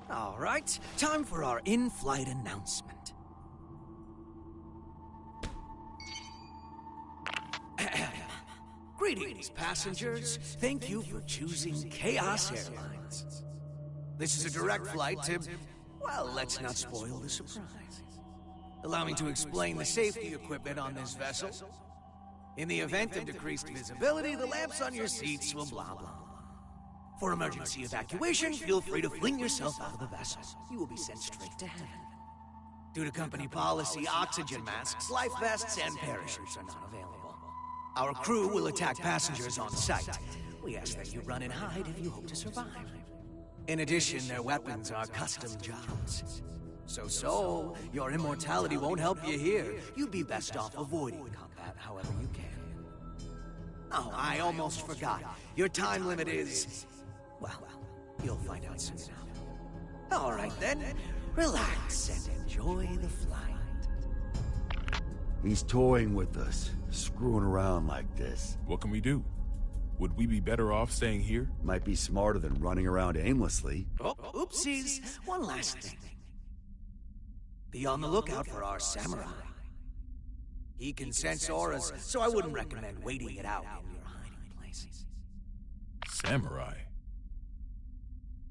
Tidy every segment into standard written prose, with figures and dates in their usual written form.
All right, time for our in-flight announcement. Greetings, passengers. Thank you for choosing Chaos Airlines. This is a direct flight to, well, let's not spoil the surprise. Allow me to explain the safety equipment on this vessel. In the event of decreased visibility, the lamps on your seats will blah, blah, blah. For emergency evacuation, feel free to fling yourself out of the vessel. You will be sent straight to heaven. Due to company policy, oxygen masks, life vests, and parachutes are not available. Our crew will attack passengers on sight. We ask that you run and hide if you hope to survive. In addition, their weapons are custom jobs. So, your immortality won't help you here. You'd be best off avoiding combat however you can. Oh, I almost forgot. Your time limit is... well, you'll find out soon enough. All right then, relax and enjoy the flight. He's toying with us, screwing around like this. What can we do? Would we be better off staying here? Might be smarter than running around aimlessly. Oh, oopsies. One last thing. Be on the lookout for our samurai. He can sense auras, so I wouldn't recommend waiting it out in your hiding places. Samurai?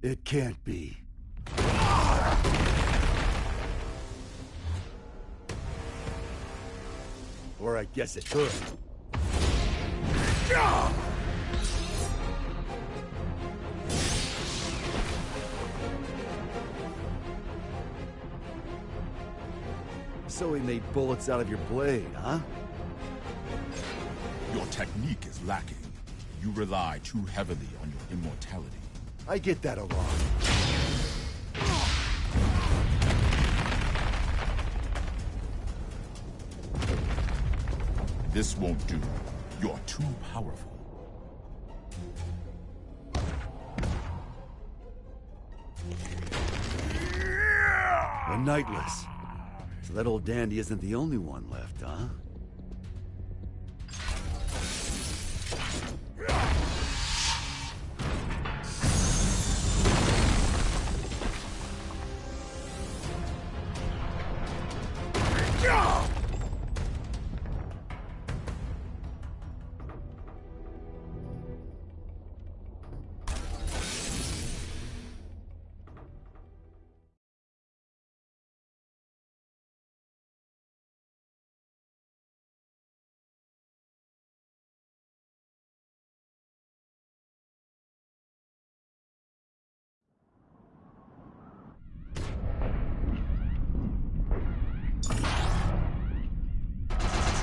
It can't be. Or I guess it could. So he made bullets out of your blade, huh? Your technique is lacking. You rely too heavily on your immortality. I get that a lot. This won't do. You're too powerful. A Nightless. So that old dandy isn't the only one left, huh?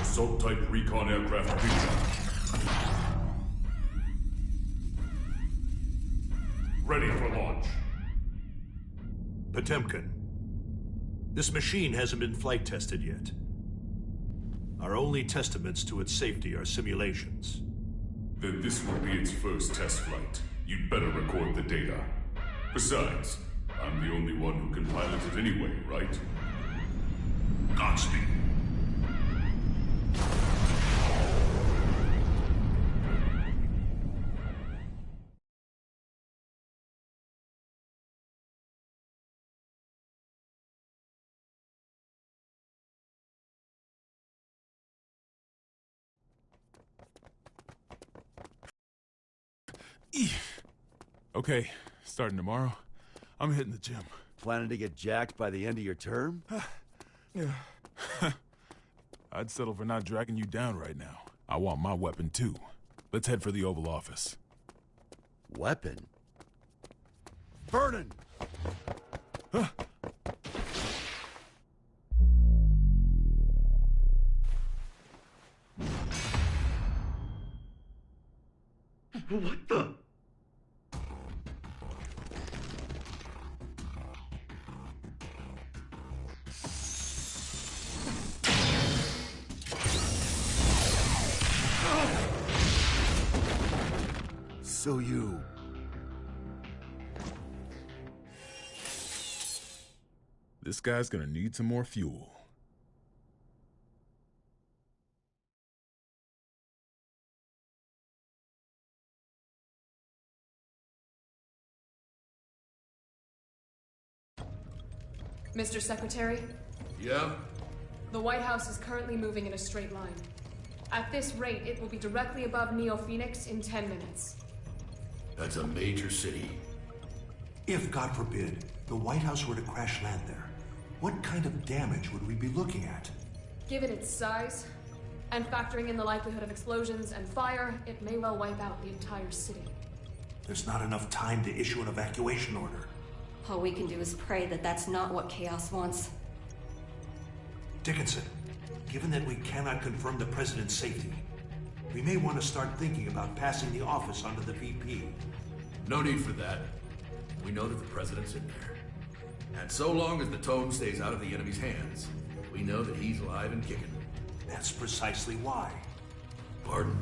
Assault-type recon aircraft picture. Ready for launch. Potemkin. This machine hasn't been flight tested yet. Our only testaments to its safety are simulations. Then this will be its first test flight. You'd better record the data. Besides, I'm the only one who can pilot it anyway, right? Godspeed. Okay, starting tomorrow, I'm hitting the gym. Planning to get jacked by the end of your term? Yeah. I'd settle for not dragging you down right now. I want my weapon too. Let's head for the Oval Office. Weapon? Vernon! Huh? What the? So you... This guy's gonna need some more fuel. Mr. Secretary, Yeah? the White House is currently moving in a straight line. At this rate, it will be directly above Neo-Phoenix in 10 minutes. That's a major city. If, God forbid, the White House were to crash land there, what kind of damage would we be looking at? Given its size, and factoring in the likelihood of explosions and fire, it may well wipe out the entire city. There's not enough time to issue an evacuation order. All we can do is pray that that's not what Chaos wants. Dickinson, given that we cannot confirm the President's safety, we may want to start thinking about passing the office onto the VP. No need for that. We know that the President's in there. And so long as the tome stays out of the enemy's hands, we know that he's alive and kicking. That's precisely why. Pardon?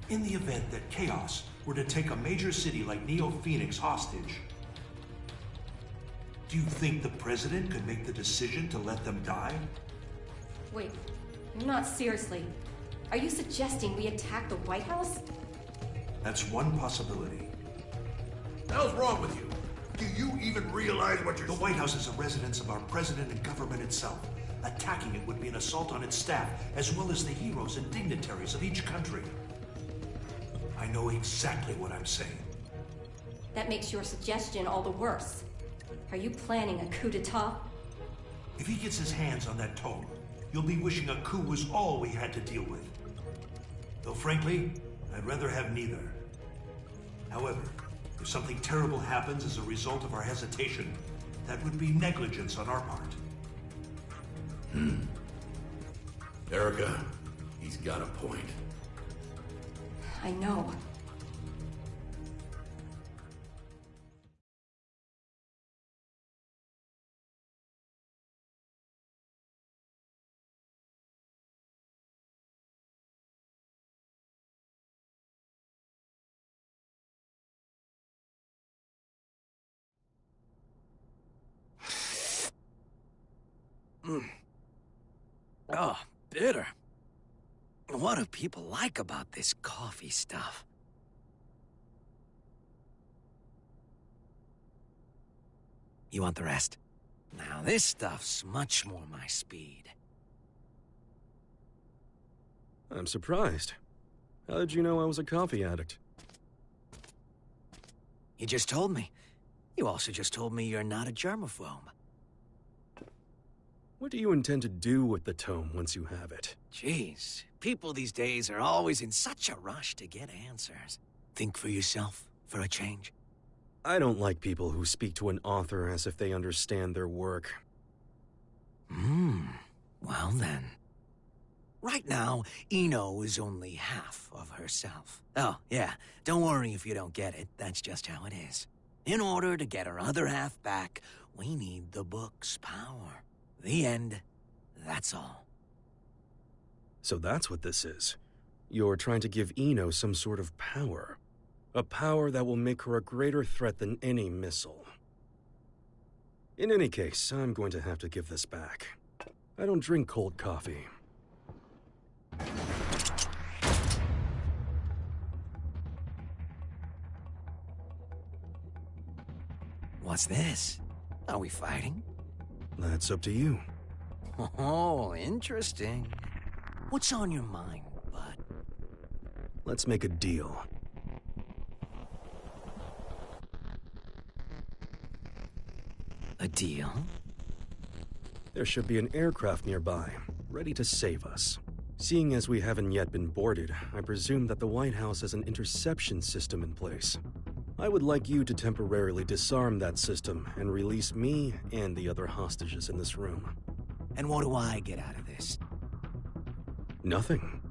In the event that Chaos were to take a major city like Neo-Phoenix hostage, do you think the President could make the decision to let them die? Wait, not seriously. Are you suggesting we attack the White House? That's one possibility. The hell's wrong with you? Do you even realize what you're The White House is a residence of our President and government itself. Attacking it would be an assault on its staff, as well as the heroes and dignitaries of each country. I know exactly what I'm saying. That makes your suggestion all the worse. Are you planning a coup d'etat? If he gets his hands on that tome, you'll be wishing a coup was all we had to deal with. Though frankly, I'd rather have neither. However, if something terrible happens as a result of our hesitation, that would be negligence on our part. Erica, he's got a point. I know. Oh, bitter. What do people like about this coffee stuff? You want the rest? Now, this stuff's much more my speed. I'm surprised. How did you know I was a coffee addict? You just told me. You also just told me you're not a germaphobe. What do you intend to do with the tome once you have it? Jeez, people these days are always in such a rush to get answers. Think for yourself, for a change. I don't like people who speak to an author as if they understand their work. Well then. Right now, Eno is only half of herself. Oh, yeah, don't worry if you don't get it. That's just how it is. In order to get her other half back, we need the book's power. The end. That's all. So that's what this is. You're trying to give Eno some sort of power. A power that will make her a greater threat than any missile. In any case, I'm going to have to give this back. I don't drink cold coffee. What's this? Are we fighting? That's up to you. Oh, interesting. What's on your mind, bud? Let's make a deal. A deal? There should be an aircraft nearby, ready to save us. Seeing as we haven't yet been boarded, I presume that the White House has an interception system in place. I would like you to temporarily disarm that system and release me and the other hostages in this room. And what do I get out of this? Nothing.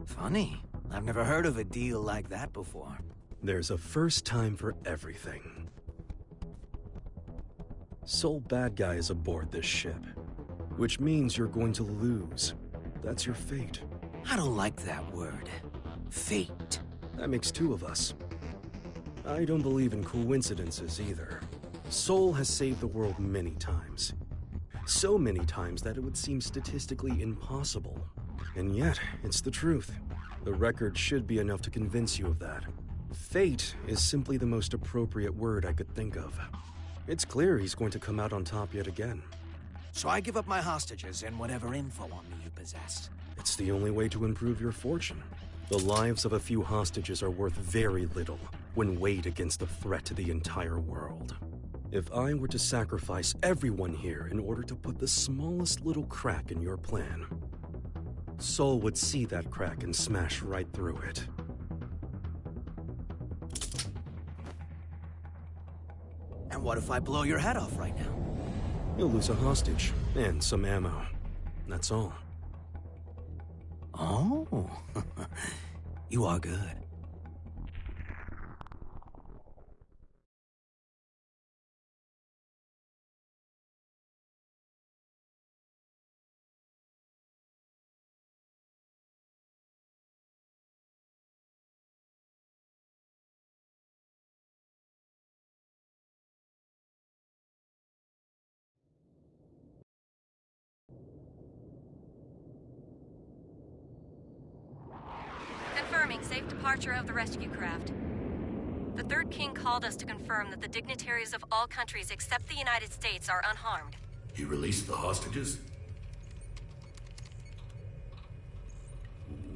Funny. I've never heard of a deal like that before. There's a first time for everything. Sole bad guy is aboard this ship, which means you're going to lose. That's your fate. I don't like that word. Fate. That makes two of us. I don't believe in coincidences either. Sol has saved the world many times. So many times that it would seem statistically impossible. And yet, it's the truth. The record should be enough to convince you of that. Fate is simply the most appropriate word I could think of. It's clear he's going to come out on top yet again. So I give up my hostages and whatever info on me you possess. It's the only way to improve your fortune. The lives of a few hostages are worth very little when weighed against the threat to the entire world. If I were to sacrifice everyone here in order to put the smallest little crack in your plan, Sol would see that crack and smash right through it. And what if I blow your head off right now? You'll lose a hostage and some ammo. That's all. Oh, you are good. Confirming safe departure of the rescue craft. The Third King called us to confirm that the dignitaries of all countries except the United States are unharmed. He released the hostages?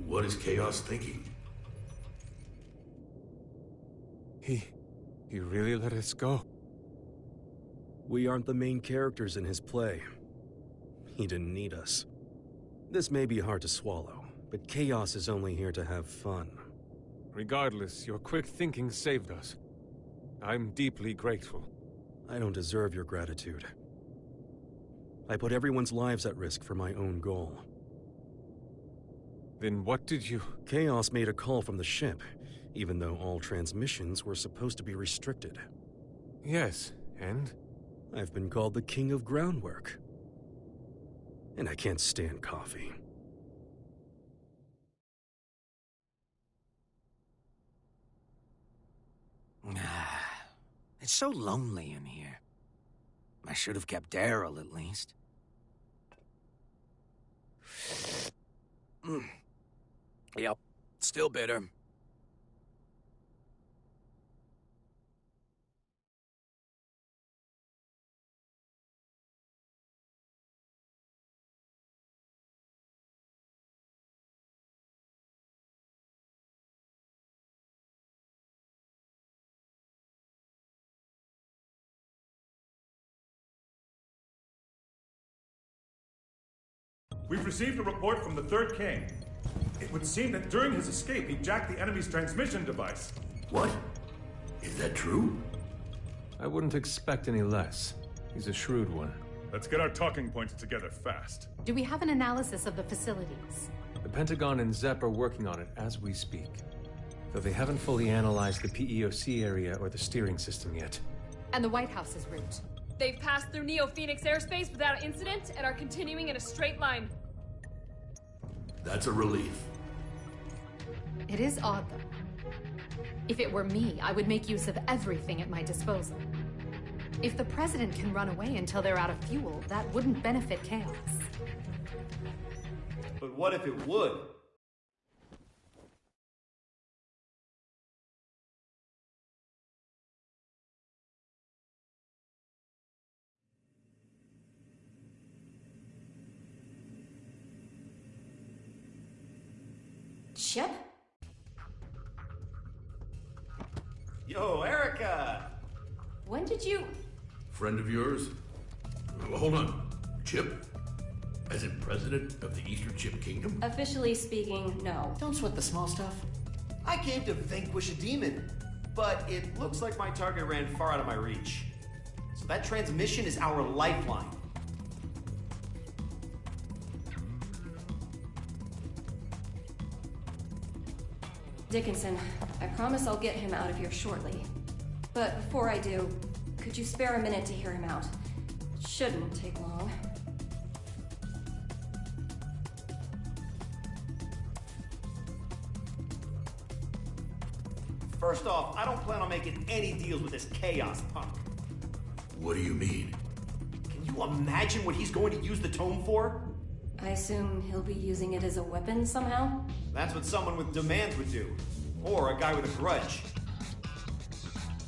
What is Chaos thinking? He really let us go? We aren't the main characters in his play. He didn't need us. This may be hard to swallow, but Chaos is only here to have fun. Regardless, your quick thinking saved us. I'm deeply grateful. I don't deserve your gratitude. I put everyone's lives at risk for my own goal. Then what did you... Chaos made a call from the ship, even though all transmissions were supposed to be restricted. Yes, and? I've been called the King of Groundwork. And I can't stand coffee. It's so lonely in here. I should have kept Daryl, at least. Yep, still bitter. We've received a report from the Third King. It would seem that during his escape, he jacked the enemy's transmission device. What? Is that true? I wouldn't expect any less. He's a shrewd one. Let's get our talking points together fast. Do we have an analysis of the facilities? The Pentagon and ZEP are working on it as we speak. Though they haven't fully analyzed the PEOC area or the steering system yet. And the White House's route? They've passed through Neo-Phoenix airspace without incident and are continuing in a straight line. That's a relief. It is odd, though. If it were me, I would make use of everything at my disposal. If the President can run away until they're out of fuel, that wouldn't benefit Chaos. But what if it would? Chip? Yo, Erica! When did you... Friend of yours? Hold on. Chip? As in president of the Eastern Chip Kingdom? Officially speaking, no. Don't sweat the small stuff. I came to vanquish a demon, but it looks like my target ran far out of my reach. So that transmission is our lifeline. Dickinson, I promise I'll get him out of here shortly. But before I do, could you spare a minute to hear him out? It shouldn't take long. First off, I don't plan on making any deals with this Chaos punk. What do you mean? Can you imagine what he's going to use the tome for? I assume he'll be using it as a weapon somehow? That's what someone with demands would do. Or a guy with a grudge.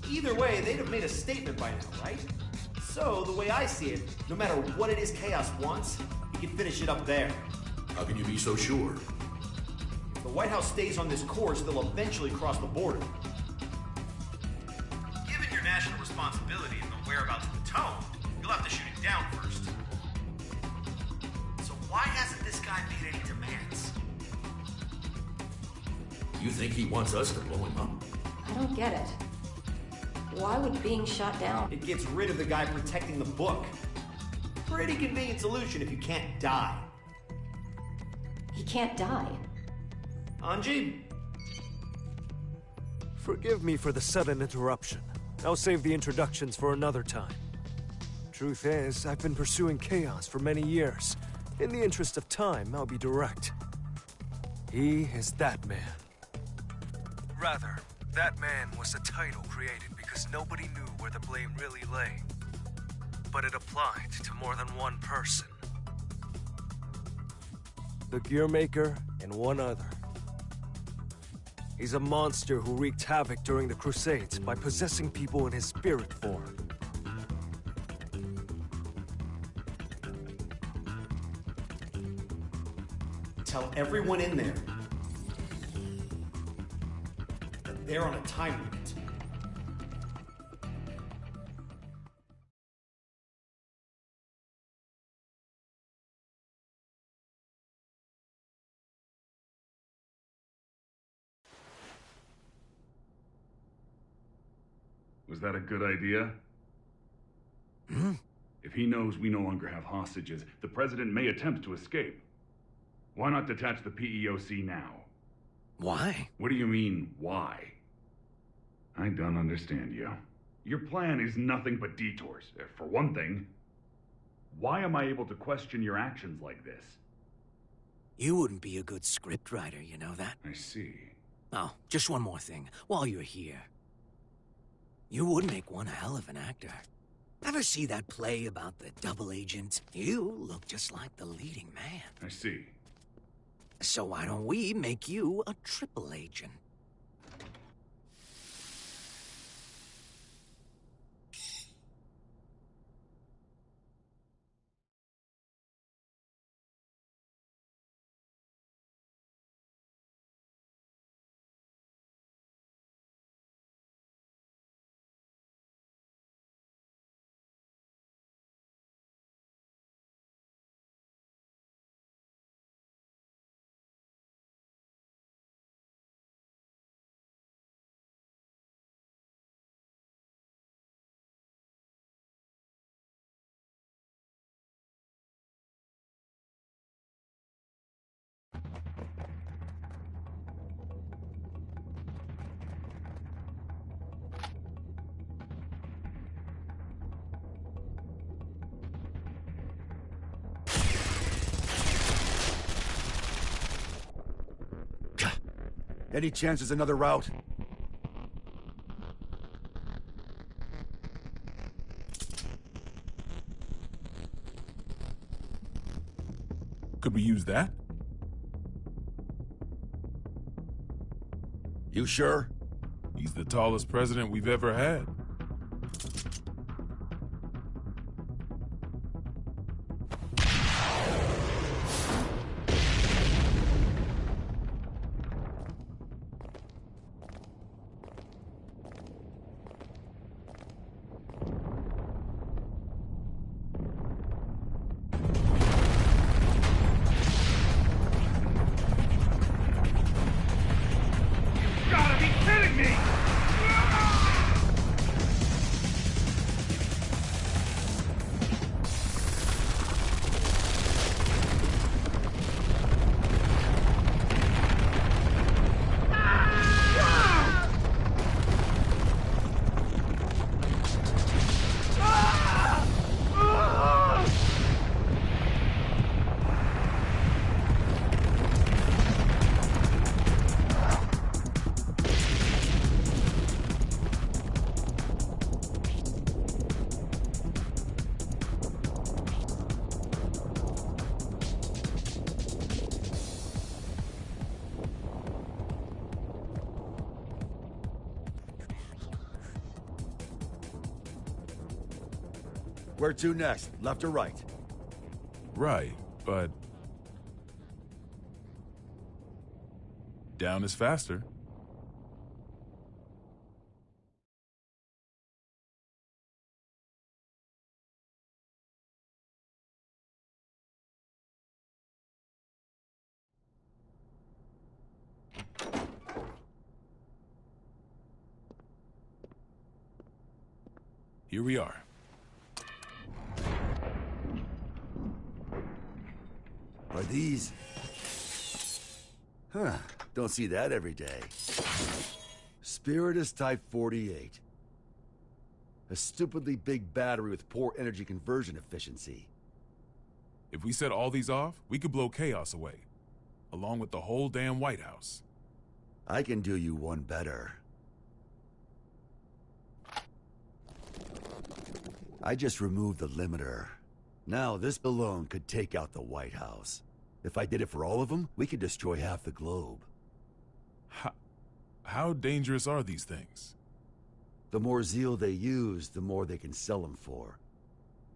Either way, they'd have made a statement by now, right? So, the way I see it, no matter what it is Chaos wants, he can finish it up there. How can you be so sure? If the White House stays on this course, they'll eventually cross the border. Given your national responsibility and the whereabouts of the Tome, you'll have to shoot it down first. So why hasn't this guy made any demands? You think he wants us to blow him up? I don't get it. Why would being shot down? It gets rid of the guy protecting the book. Pretty convenient solution if you can't die. He can't die. Anji? Forgive me for the sudden interruption. I'll save the introductions for another time. Truth is, I've been pursuing Chaos for many years. In the interest of time, I'll be direct. He is that man. Rather, that man was a title created because nobody knew where the blame really lay. But it applied to more than one person. The Gearmaker and one other. He's a monster who wreaked havoc during the Crusades by possessing people in his spirit form. Tell everyone in there that they're on a time limit. Was that a good idea? If he knows we no longer have hostages, the president may attempt to escape. Why not detach the PEOC now? Why? What do you mean, why? I don't understand you. Your plan is nothing but detours. For one thing, why am I able to question your actions like this? You wouldn't be a good scriptwriter, you know that? I see. Oh, just one more thing, while you're here. You would make one hell of an actor. Ever see that play about the double agent? You look just like the leading man. I see. So why don't we make you a triple agent? Any chance there's another route? Could we use that? You sure? He's the tallest president we've ever had. Gotta be kidding me! Where to next? Left or right? Right, but... down is faster. Here we are. Are these... Huh, don't see that every day. Spiritus Type 48. A stupidly big battery with poor energy conversion efficiency. If we set all these off, we could blow chaos away, along with the whole damn White House. I can do you one better. I just removed the limiter. Now this alone could take out the White House. If I did it for all of them, we could destroy half the globe. How dangerous are these things? The more zeal they use, the more they can sell them for.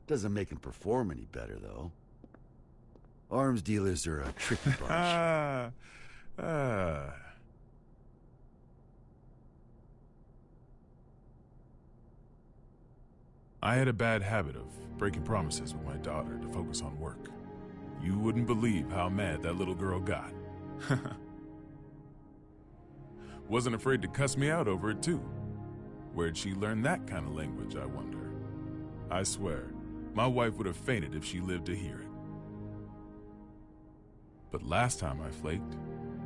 Doesn't make them perform any better, though. Arms dealers are a tricky bunch. I had a bad habit of breaking promises with my daughter to focus on work. You wouldn't believe how mad that little girl got. Wasn't afraid to cuss me out over it, too. Where'd she learn that kind of language, I wonder? I swear, my wife would have fainted if she lived to hear it. But last time I flaked,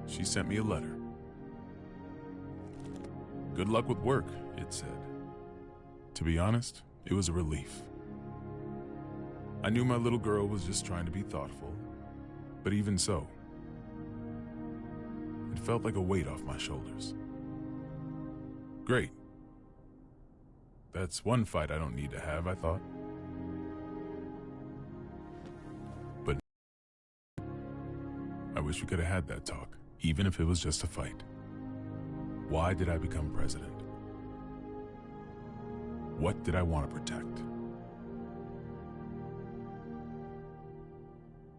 she sent me a letter. Good luck with work, it said. To be honest, it was a relief. I knew my little girl was just trying to be thoughtful, but even so, it felt like a weight off my shoulders. Great. That's one fight I don't need to have, I thought. But I wish we could have had that talk, even if it was just a fight. Why did I become president? What did I want to protect?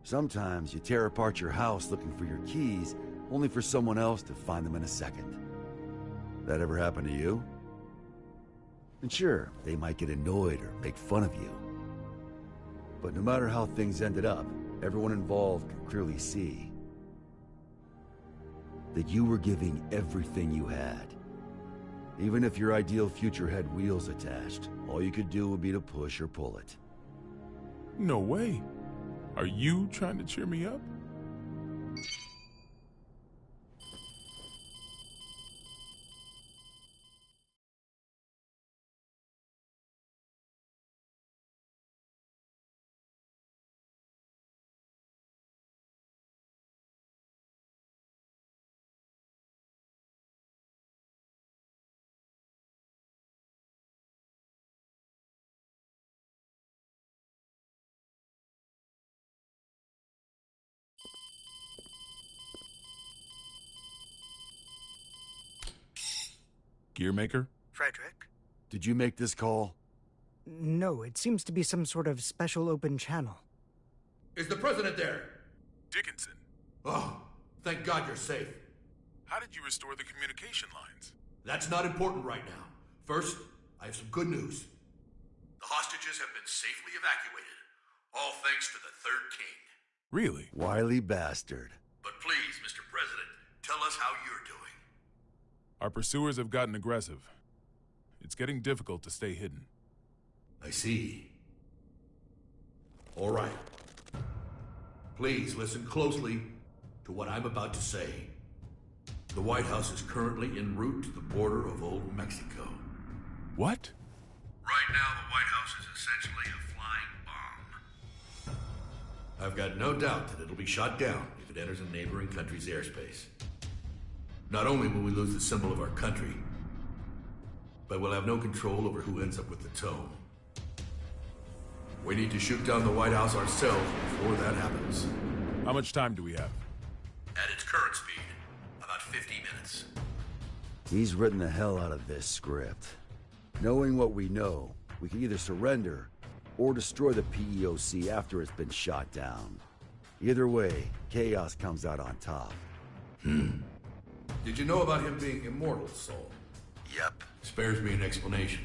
Sometimes you tear apart your house looking for your keys, only for someone else to find them in a second. That ever happen to you? And sure, they might get annoyed or make fun of you. But no matter how things ended up, everyone involved could clearly see that you were giving everything you had. Even if your ideal future had wheels attached, all you could do would be to push or pull it. No way. Are you trying to cheer me up? Gearmaker? Frederick? Did you make this call? No, it seems to be some sort of special open channel. Is the president there? Dickinson. Oh, thank God you're safe. How did you restore the communication lines? That's not important right now. First, I have some good news. The hostages have been safely evacuated, all thanks to the Third King. Really? Wily bastard. But please, Mr. President, tell us how you're doing. Our pursuers have gotten aggressive. It's getting difficult to stay hidden. I see. All right. Please listen closely to what I'm about to say. The White House is currently en route to the border of Old Mexico. What? Right now, the White House is essentially a flying bomb. I've got no doubt that it'll be shot down if it enters a neighboring country's airspace. Not only will we lose the symbol of our country, but we'll have no control over who ends up with the tome. We need to shoot down the White House ourselves before that happens. How much time do we have? At its current speed, about 50 minutes. He's written the hell out of this script. Knowing what we know, we can either surrender or destroy the PEOC after it's been shot down. Either way, Chaos comes out on top. Did you know about him being immortal, Soul? Yep. Spares me an explanation.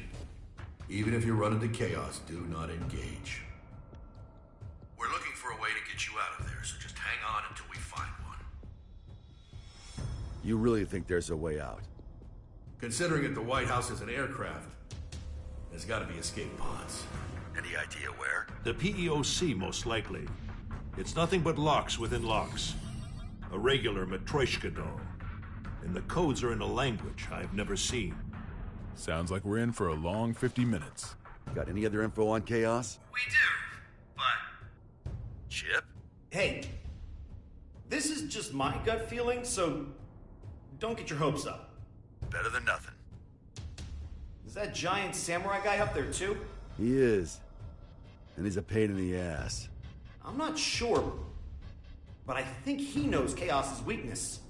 Even if you run into Chaos, do not engage. We're looking for a way to get you out of there, so just hang on until we find one. You really think there's a way out? Considering that the White House is an aircraft, there's gotta be escape pods. Any idea where? The PEOC, most likely. It's nothing but locks within locks. A regular Matryoshka doll. And the codes are in a language I've never seen. Sounds like we're in for a long 50 minutes. Got any other info on Chaos? We do, but... Chip? Hey, this is just my gut feeling, so don't get your hopes up. Better than nothing. Is that giant samurai guy up there too? He is. And he's a pain in the ass. I'm not sure, but I think he knows Chaos's weakness.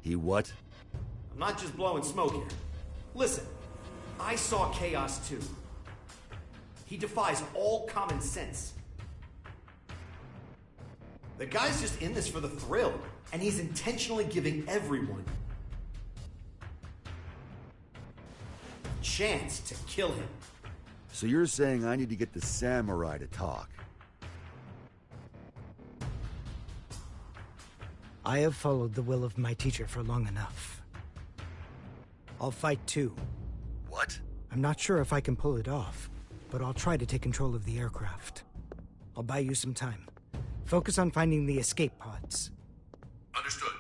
He what? I'm not just blowing smoke here. Listen, I saw Chaos too. He defies all common sense. The guy's just in this for the thrill, and he's intentionally giving everyone a chance to kill him. So you're saying I need to get the samurai to talk? I have followed the will of my teacher for long enough. I'll fight too. What? I'm not sure if I can pull it off, but I'll try to take control of the aircraft. I'll buy you some time. Focus on finding the escape pods. Understood.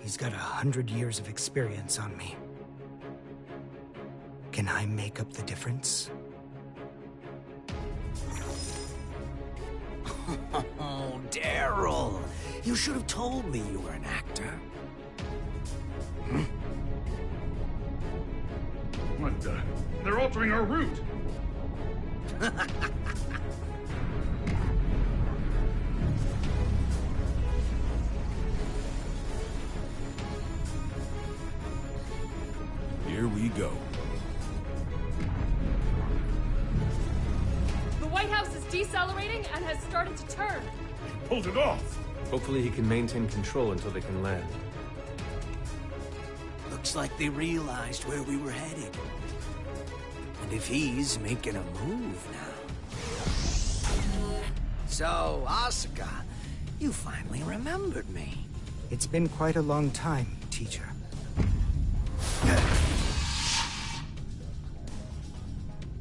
He's got 100 years of experience on me. Can I make up the difference? Oh, Daryl! You should have told me you were an actor. What the? They're altering our route! Here we go. The White House is decelerating and has started to turn. Pulled it off! Hopefully he can maintain control until they can land. Looks like they realized where we were headed. And if he's making a move now... So, Asuka, you finally remembered me. It's been quite a long time, teacher.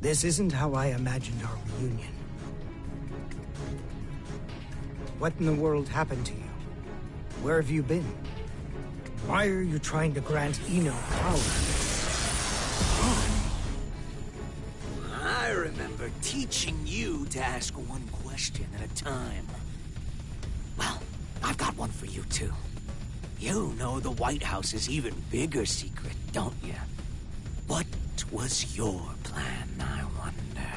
This isn't how I imagined our reunion. What in the world happened to you? Where have you been? Why are you trying to grant Eno power? I remember teaching you to ask one question at a time. Well, I've got one for you too. You know the White House's even bigger secret, don't you? What was your plan, I wonder?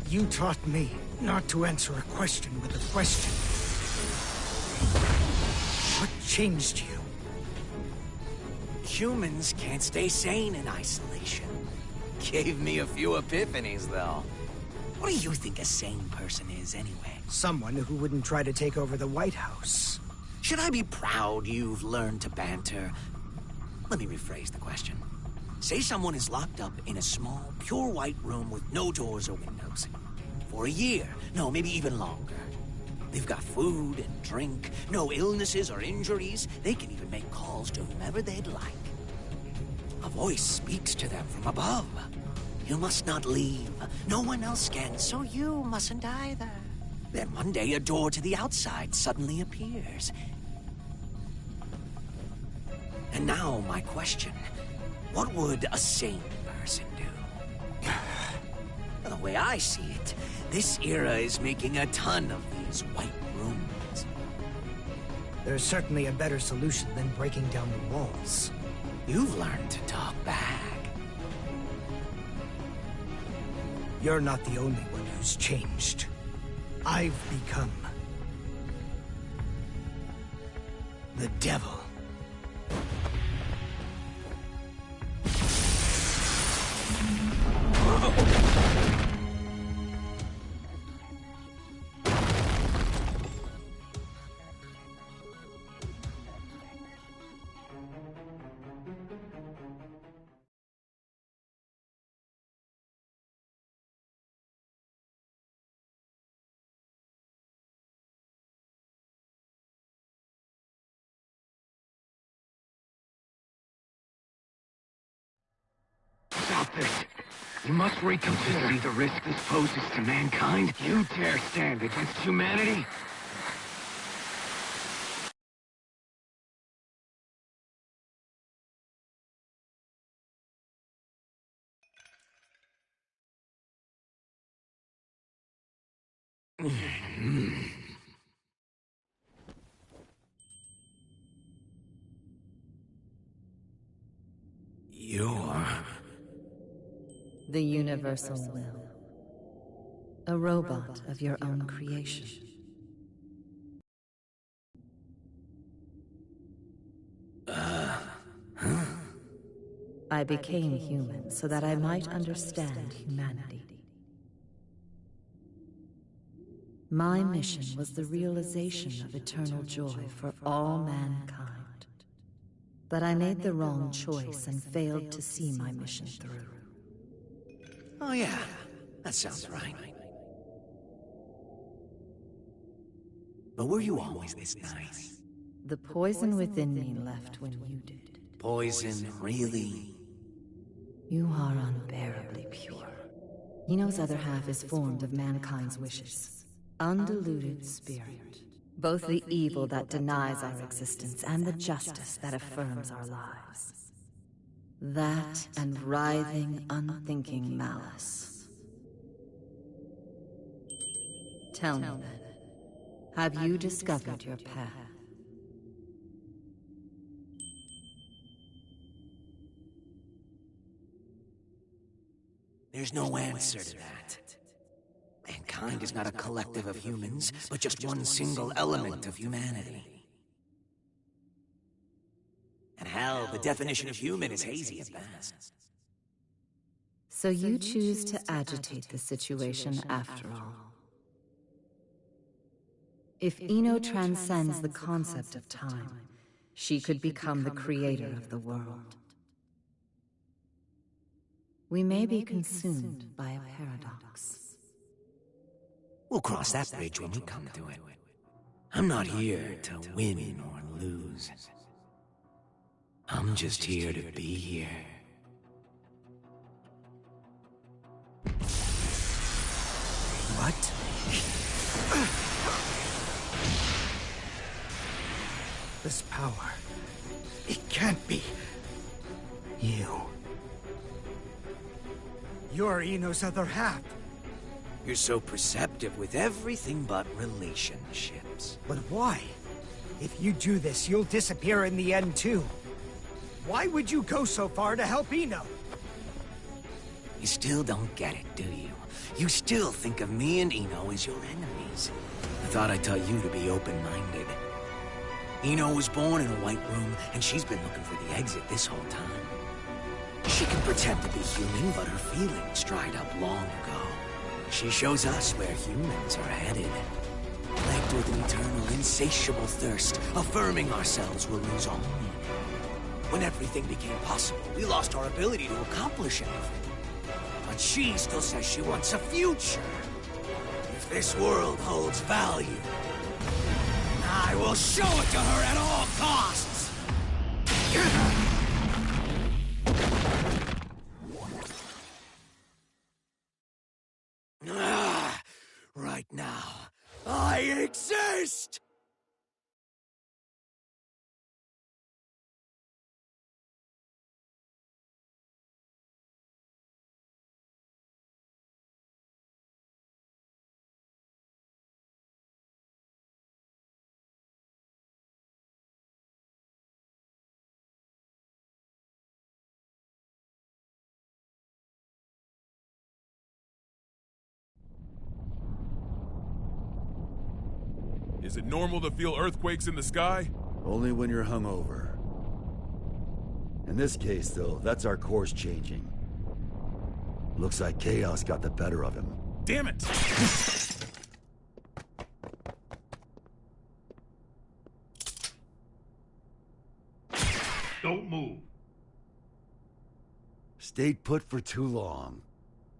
You taught me not to answer a question with a question. What changed you? Humans can't stay sane in isolation. Gave me a few epiphanies, though. What do you think a sane person is, anyway? Someone who wouldn't try to take over the White House. Should I be proud you've learned to banter? Let me rephrase the question. Say someone is locked up in a small, pure white room with no doors or windows. For a year, no, maybe even longer. They've got food and drink, no illnesses or injuries. They can even make calls to whomever they'd like. A voice speaks to them from above. You must not leave. No one else can, so you mustn't either. Then one day a door to the outside suddenly appears. And now my question, what would a sane person do? The way I see it, this era is making a ton of these white rooms. There's certainly a better solution than breaking down the walls. You've learned to talk back. You're not the only one who's changed. I've become the devil. Stop this. You must reconsider the risk this poses to mankind. You dare stand against humanity? You're... the universal will. A robot of your own creation. I became human so that I might understand humanity. My mission was the realization of eternal joy for all mankind. But I made the wrong choice and failed to see my mission through. Oh yeah, that sounds right. But were you always this nice? The poison within me left when you did. Poison, really? You are unbearably pure. Eno's other half is formed of mankind's wishes. Undiluted spirit. Both the evil that denies our existence and the justice that affirms our lives. That and writhing, unthinking malice. Tell me then, have you discovered your path? There's no answer to that. Mankind is not a collective of humans, but just one single element of humanity. And hell, the definition of human is hazy at best. So you choose to agitate the situation after all. If Eno transcends the concept of time, she could become the creator of the world. We may be consumed by a paradox. We'll cross that bridge when we come to it. I'm not here to win or lose. I'm just here to be here. What? This power... it can't be... you. You're Eno's other half. You're so perceptive with everything but relationships. But why? If you do this, you'll disappear in the end too. Why would you go so far to help Eno? You still don't get it, do you? You still think of me and Eno as your enemies. I thought I'd tell you to be open-minded. Eno was born in a white room, and she's been looking for the exit this whole time. She can pretend to be human, but her feelings dried up long ago. She shows us where humans are headed. Plagued with an eternal, insatiable thirst, affirming ourselves will lose all meaning. When everything became possible, we lost our ability to accomplish anything. But she still says she wants a future. If this world holds value, I will show it to her at all costs! Right now, I exist! Is it normal to feel earthquakes in the sky? Only when you're hungover. In this case, though, that's our course changing. Looks like chaos got the better of him. Damn it! Don't move. Stayed put for too long.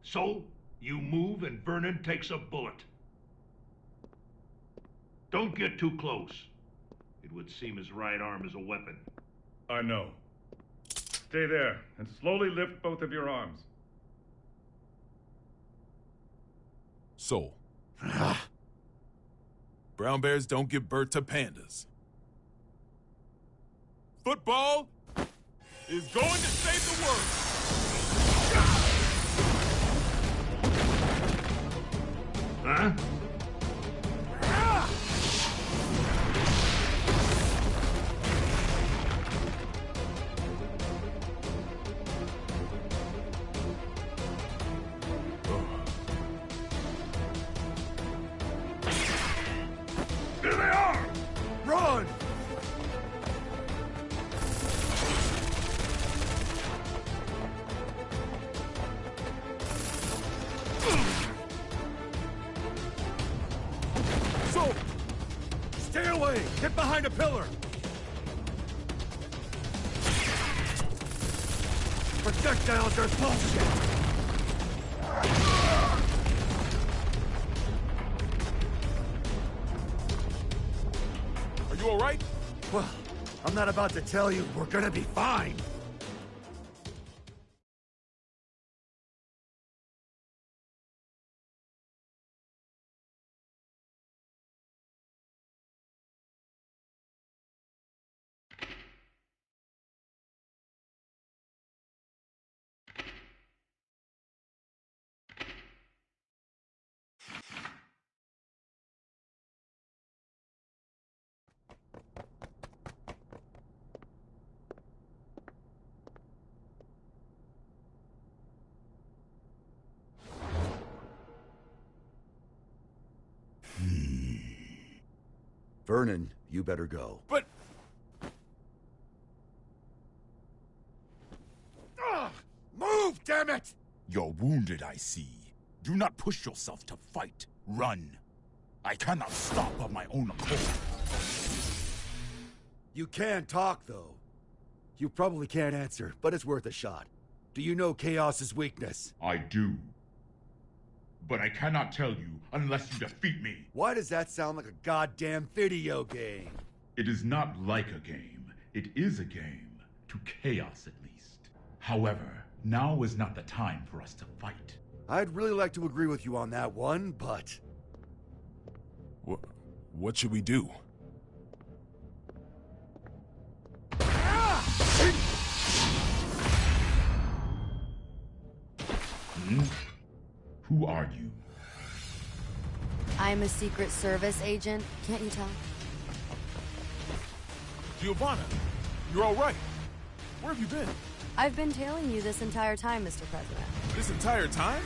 So, you move and Vernon takes a bullet. Don't get too close. It would seem his right arm is a weapon. I know. Stay there and slowly lift both of your arms. Soul. Brown bears don't give birth to pandas. Football is going to save the world. Huh? Here they are! Run! So, stay away! Get behind a pillar! Projectiles are bullshit! Are you all right? Well, I'm not about to tell you we're gonna be fine. Vernon, you better go. But... Move, damn it! You're wounded, I see. Do not push yourself to fight. Run. I cannot stop of my own accord. You can talk, though. You probably can't answer, but it's worth a shot. Do you know Chaos's weakness? I do. But I cannot tell you unless you defeat me. Why does that sound like a goddamn video game? It is not like a game. It is a game. To Chaos, at least. However, now is not the time for us to fight. I'd really like to agree with you on that one, but... What should we do? Who are you? I'm a Secret Service agent. Can't you tell? Giovanna, you're all right. Where have you been? I've been tailing you this entire time, Mr. President. This entire time?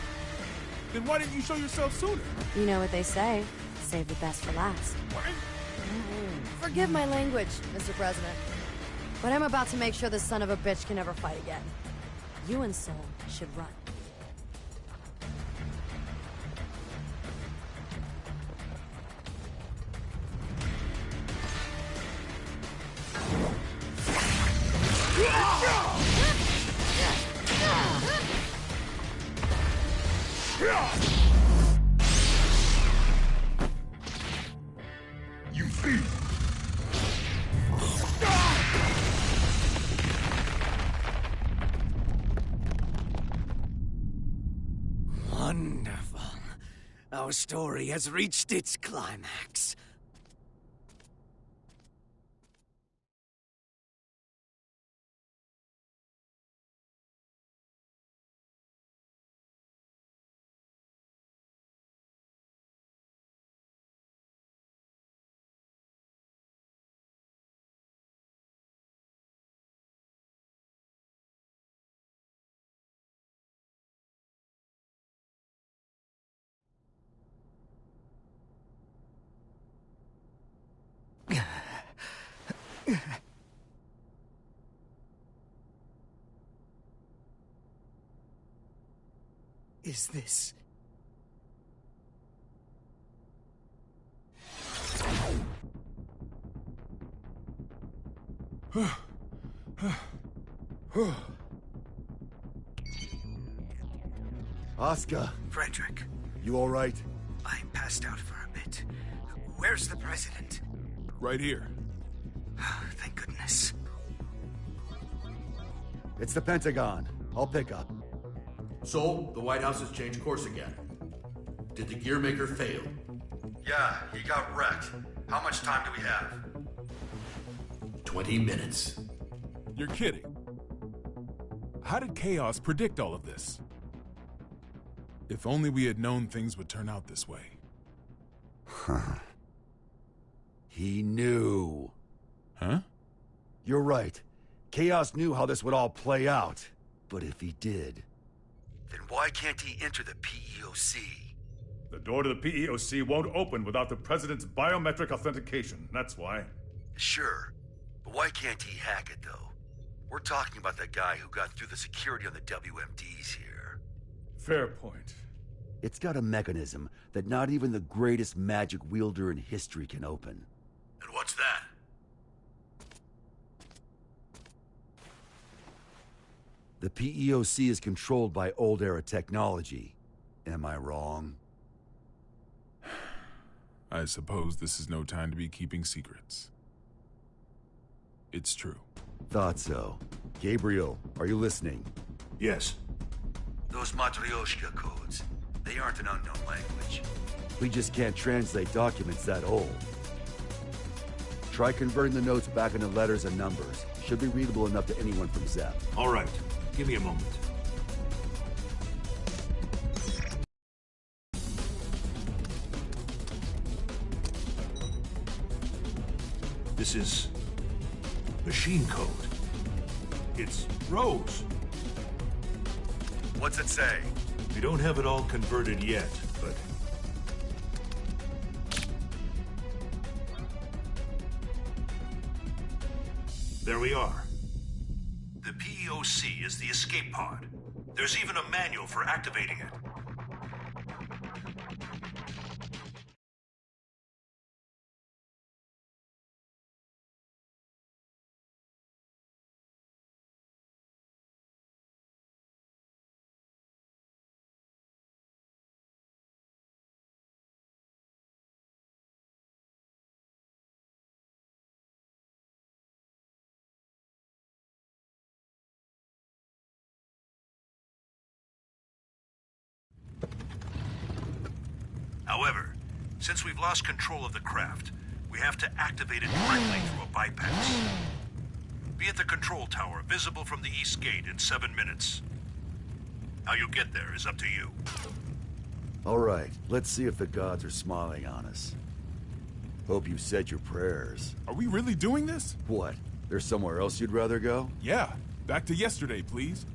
Then why didn't you show yourself sooner? You know what they say. Save the best for last. What? Forgive my language, Mr. President. But I'm about to make sure this son of a bitch can never fight again. You and Soul should run. You thief! Wonderful. Our story has reached its climax. Is this... Oscar. Frederick. You all right? I passed out for a bit. Where's the president? Right here. Thank goodness. It's the Pentagon. I'll pick up. Sol, the White House has changed course again. Did the Gearmaker fail? Yeah, he got wrecked. How much time do we have? 20 minutes. You're kidding. How did Chaos predict all of this? If only we had known things would turn out this way. Huh. He knew. Huh? You're right. Chaos knew how this would all play out. But if he did, then why can't he enter the PEOC? The door to the PEOC won't open without the President's biometric authentication. That's why. Sure. But why can't he hack it, though? We're talking about the guy who got through the security on the WMDs here. Fair point. It's got a mechanism that not even the greatest magic wielder in history can open. And what's that? The PEOC is controlled by old-era technology. Am I wrong? I suppose this is no time to be keeping secrets. It's true. Thought so. Gabriel, are you listening? Yes. Those Matryoshka codes, they aren't an unknown language. We just can't translate documents that old. Try converting the notes back into letters and numbers. Should be readable enough to anyone from Zep. All right. Give me a moment. This is... machine code. It's Rose. What's it say? We don't have it all converted yet, but... there we are. The PEOC is the escape pod. There's even a manual for activating it. However, since we've lost control of the craft, we have to activate it directly through a bypass. Be at the control tower, visible from the east gate in 7 minutes. How you get there is up to you. All right, let's see if the gods are smiling on us. Hope you said your prayers. Are we really doing this? What? There's somewhere else you'd rather go? Yeah. Back to yesterday, please.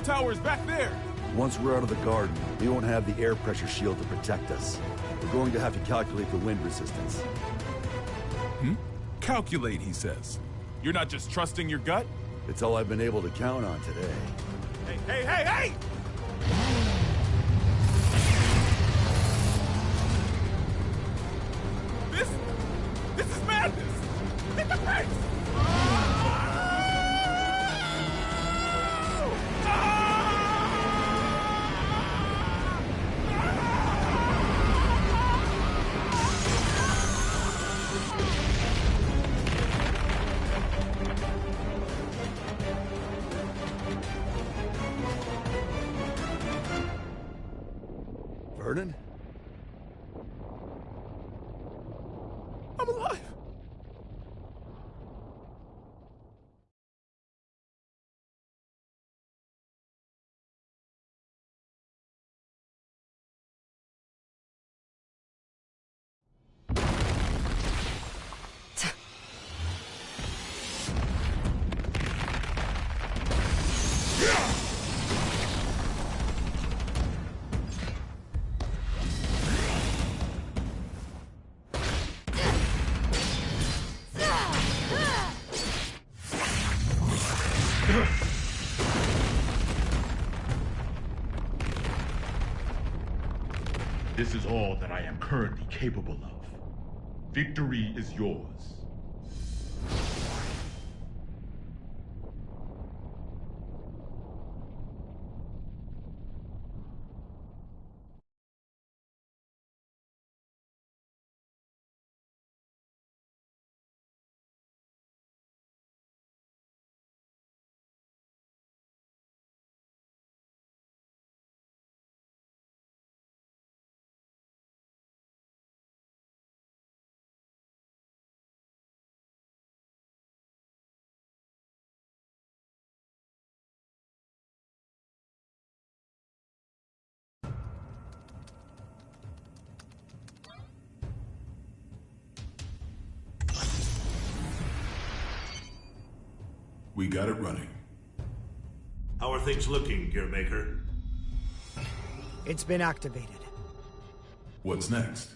Tower's back there! Once we're out of the garden, we won't have the air pressure shield to protect us. We're going to have to calculate the wind resistance. Calculate, he says. You're not just trusting your gut? It's all I've been able to count on today. Hey! This is madness! Hit the brakes! Vernon? I'm alive! This is all that I am currently capable of. Victory is yours. We got it running. How are things looking, Gearmaker? It's been activated. What's next?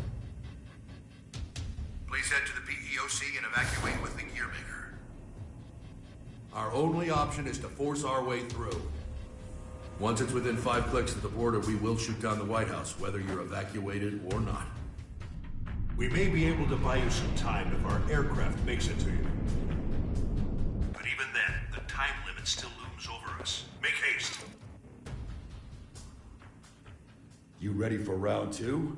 Please head to the PEOC and evacuate with the Gearmaker. Our only option is to force our way through. Once it's within 5 clicks of the border, we will shoot down the White House, whether you're evacuated or not. We may be able to buy you some time if our aircraft makes it to you. But even then, the time limit still looms over us. Make haste. You ready for round 2?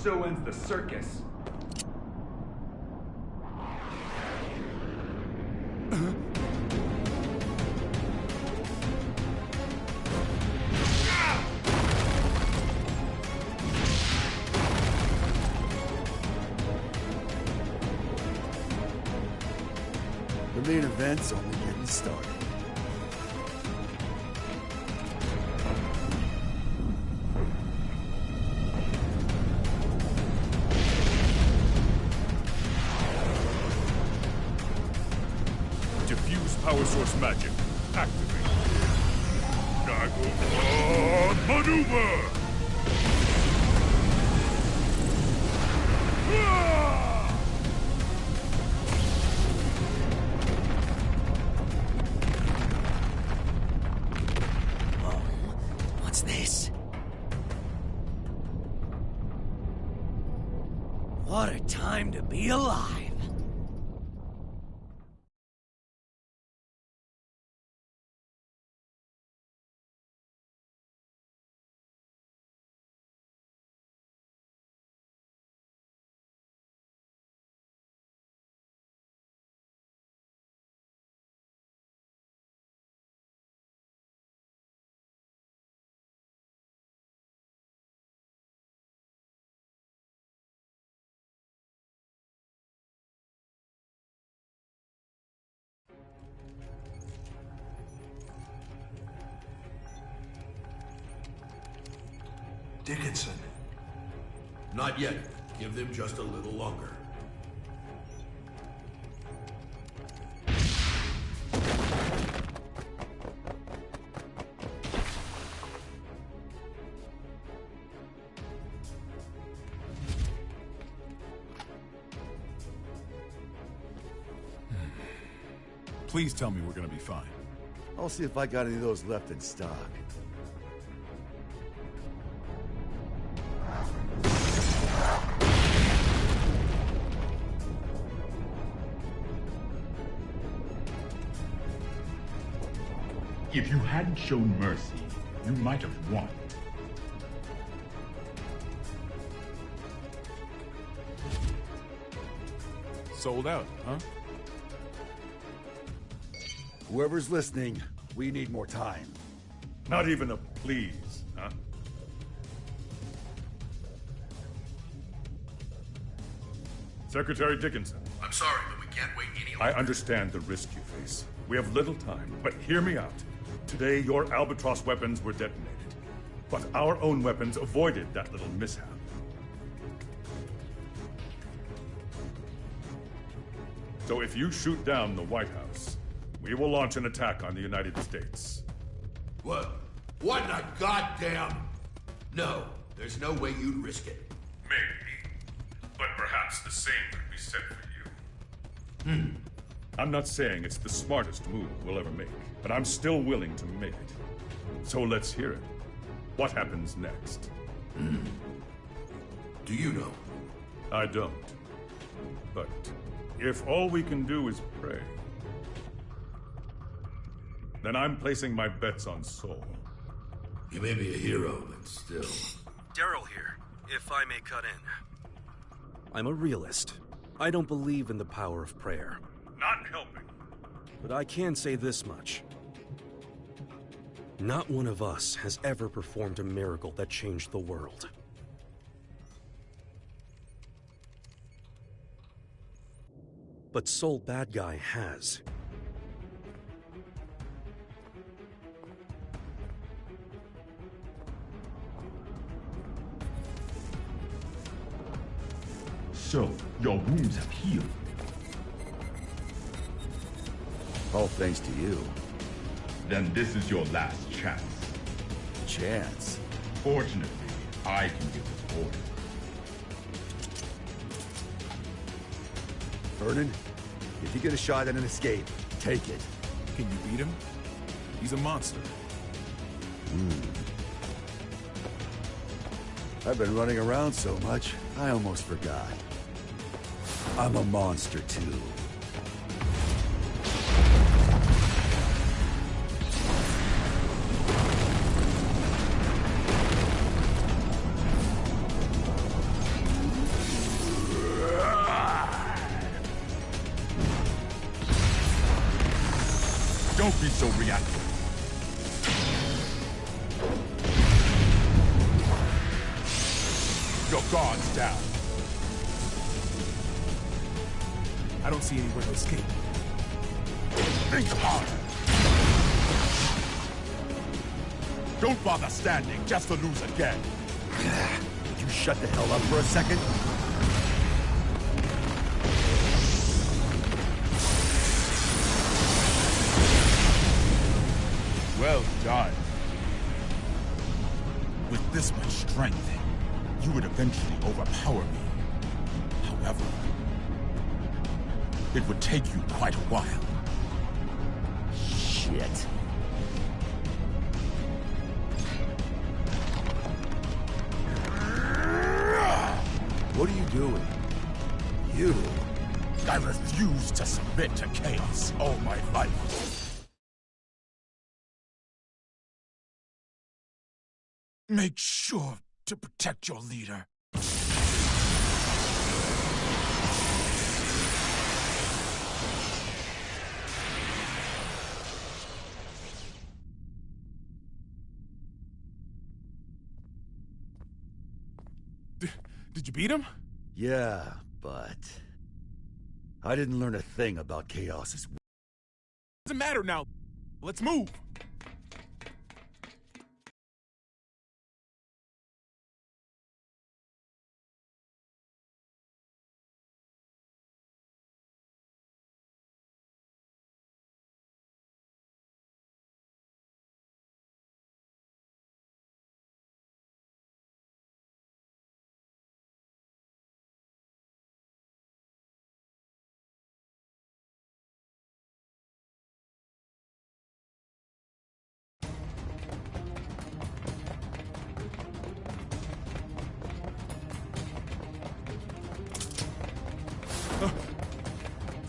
So ends the circus. The main event's only getting started. Power source magic. Activate. Dragon maneuver! Whoa, what's this? What a time to be alive. Dickinson. Not yet. Give them just a little longer. Please tell me we're gonna be fine. I'll see if I got any of those left in stock. If you hadn't shown mercy, you might have won. Sold out, huh? Whoever's listening, We need more time. Not even a please, huh? Secretary Dickinson. I'm sorry, but we can't wait any I longer. understand the risk you face. We have little time, but hear me out. Today, your Albatross weapons were detonated, but our own weapons avoided that little mishap. So if you shoot down the White House, we will launch an attack on the United States. What? What in the goddamn... No, there's no way you'd risk it. Maybe. But perhaps the same could be said for you. I'm not saying it's the smartest move we'll ever make, but I'm still willing to make it. So let's hear it. What happens next? Do you know? I don't. But if all we can do is pray, then I'm placing my bets on Soul. You may be a hero, but still... Daryl here, if I may cut in. I'm a realist. I don't believe in the power of prayer. Not helping. But I can say this much. Not one of us has ever performed a miracle that changed the world. But Soul Bad Guy has. So, your wounds have healed. All thanks to you. Then this is your last chance. Chance? Fortunately, I can give the order. Vernon, if you get a shot at an escape, take it. Can you beat him? He's a monster. I've been running around so much, I almost forgot. I'm a monster too. Don't be so reactive. Your guard's down. I don't see anywhere to escape. Think harder. Don't bother standing just to lose again. Would you shut the hell up for a second? Well done. With this much strength, you would eventually overpower me. However, it would take you quite a while. Shit. What are you doing? You? I refuse to submit to chaos all my life. Make sure to protect your leader. Did you beat him? Yeah, but... I didn't learn a thing about Chaos's... Doesn't matter now. Let's move.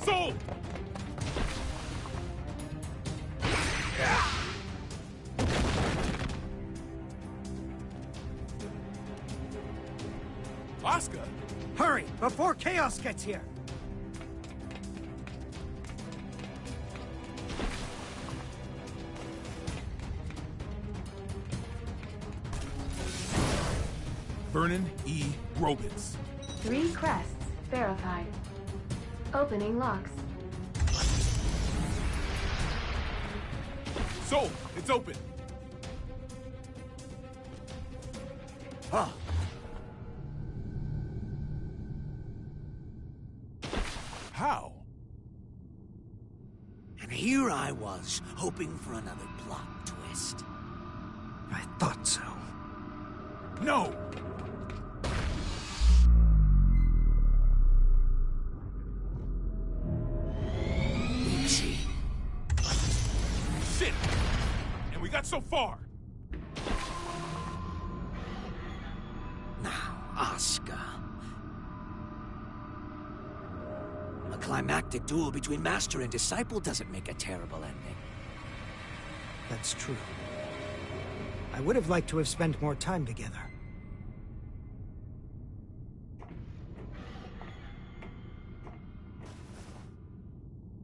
Soul! Oscar! Hurry, before Chaos gets here! Vernon E. Robins. 3 crests verified. Opening locks. Soul, it's open. Huh. How? And here I was, hoping for another plot twist. I thought so. No! Oopsie. Shit! And we got so far! Now, Asuka. A climactic duel between master and disciple doesn't make a terrible ending. That's true. I would have liked to have spent more time together.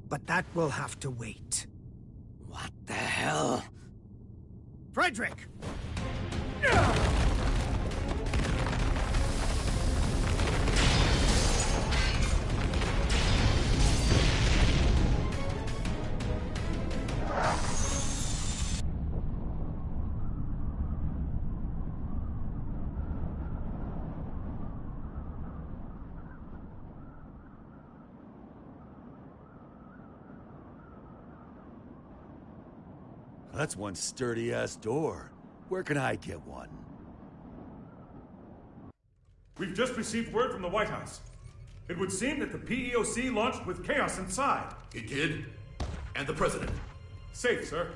But that will have to wait. What the hell? Frederick! That's one sturdy-ass door. Where can I get one? We've just received word from the White House. It would seem that the PEOC launched with chaos inside. It did? And the President? Safe, sir.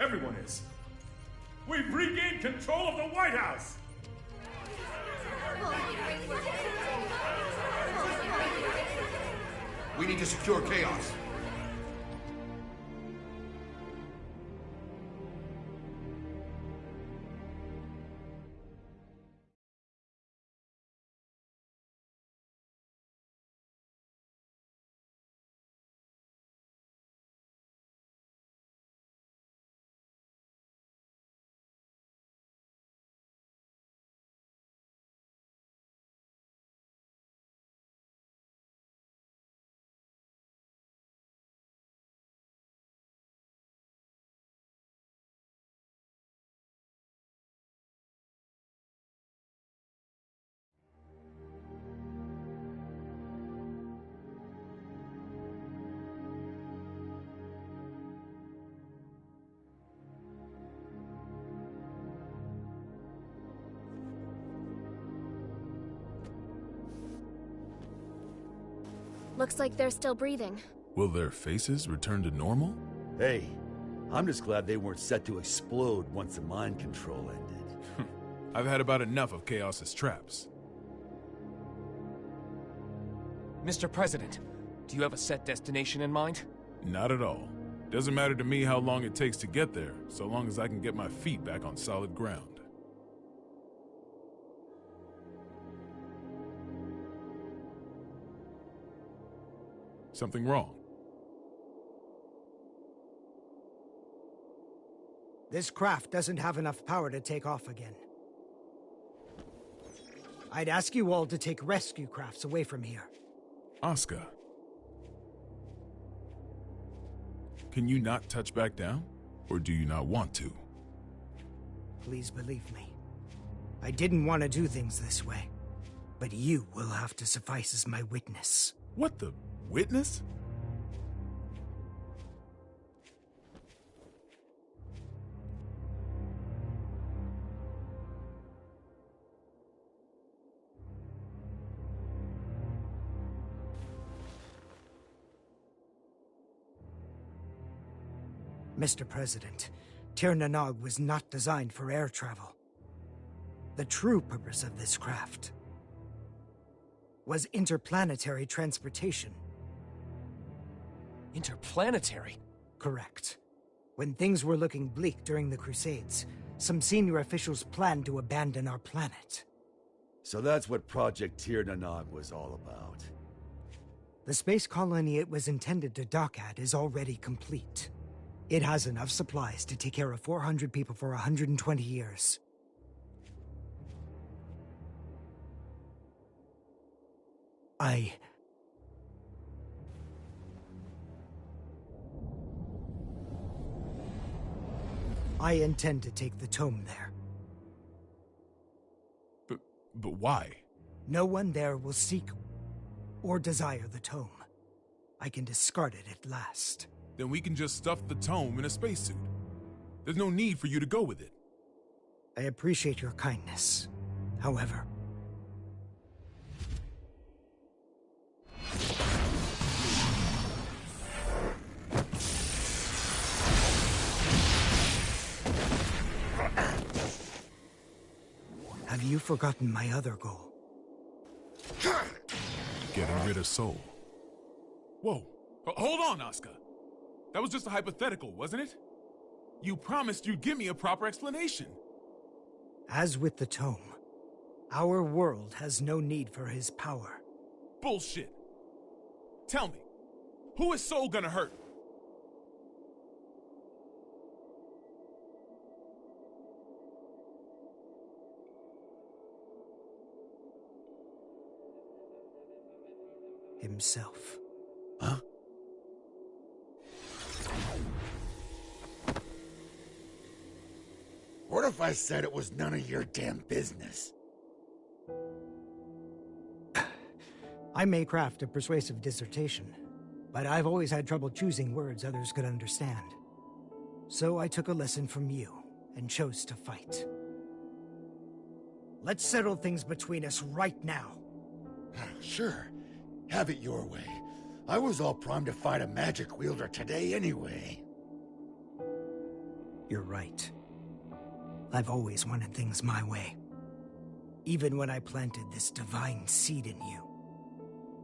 Everyone is. We've regained control of the White House! We need to secure chaos. Looks like they're still breathing. Will their faces return to normal? Hey, I'm just glad they weren't set to explode once the mind control ended. I've had about enough of Chaos's traps. Mr. President, do you have a set destination in mind? Not at all. Doesn't matter to me how long it takes to get there, so long as I can get my feet back on solid ground. Something wrong? This craft doesn't have enough power to take off again. I'd ask you all to take rescue crafts away from here. Asuka. Can you not touch back down? Or do you not want to? Please believe me. I didn't want to do things this way. But you will have to suffice as my witness. What the... witness? Mr. President, Tir Nanog was not designed for air travel. The true purpose of this craft was interplanetary transportation. Interplanetary? Correct. When things were looking bleak during the Crusades, some senior officials planned to abandon our planet. So that's what Project Tir Nanog was all about. The space colony it was intended to dock at is already complete. It has enough supplies to take care of 400 people for 120 years. I intend to take the tome there. But why? No one there will seek or desire the tome. I can discard it at last. Then we can just stuff the tome in a spacesuit. There's no need for you to go with it. I appreciate your kindness. However... Have you forgotten my other goal? Getting rid of Soul. Whoa. Hold on, Asuka. That was just a hypothetical, wasn't it? You promised you'd give me a proper explanation. As with the tome, our world has no need for his power. Bullshit. Tell me, who is Soul gonna hurt? Himself. Huh? What if I said it was none of your damn business? I may craft a persuasive dissertation, but I've always had trouble choosing words others could understand. So I took a lesson from you and chose to fight. Let's settle things between us right now. Sure. Have it your way. I was all primed to fight a magic wielder today anyway. You're right. I've always wanted things my way. Even when I planted this divine seed in you.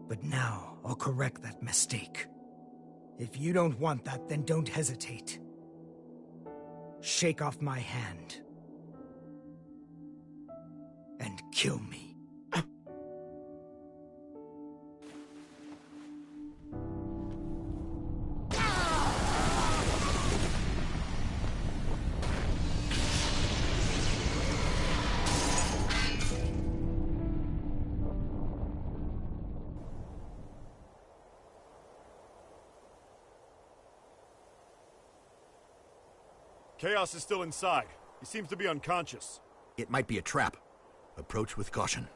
But now, I'll correct that mistake. If you don't want that, then don't hesitate. Shake off my hand. And kill me. Chaos is still inside. He seems to be unconscious. It might be a trap. Approach with caution.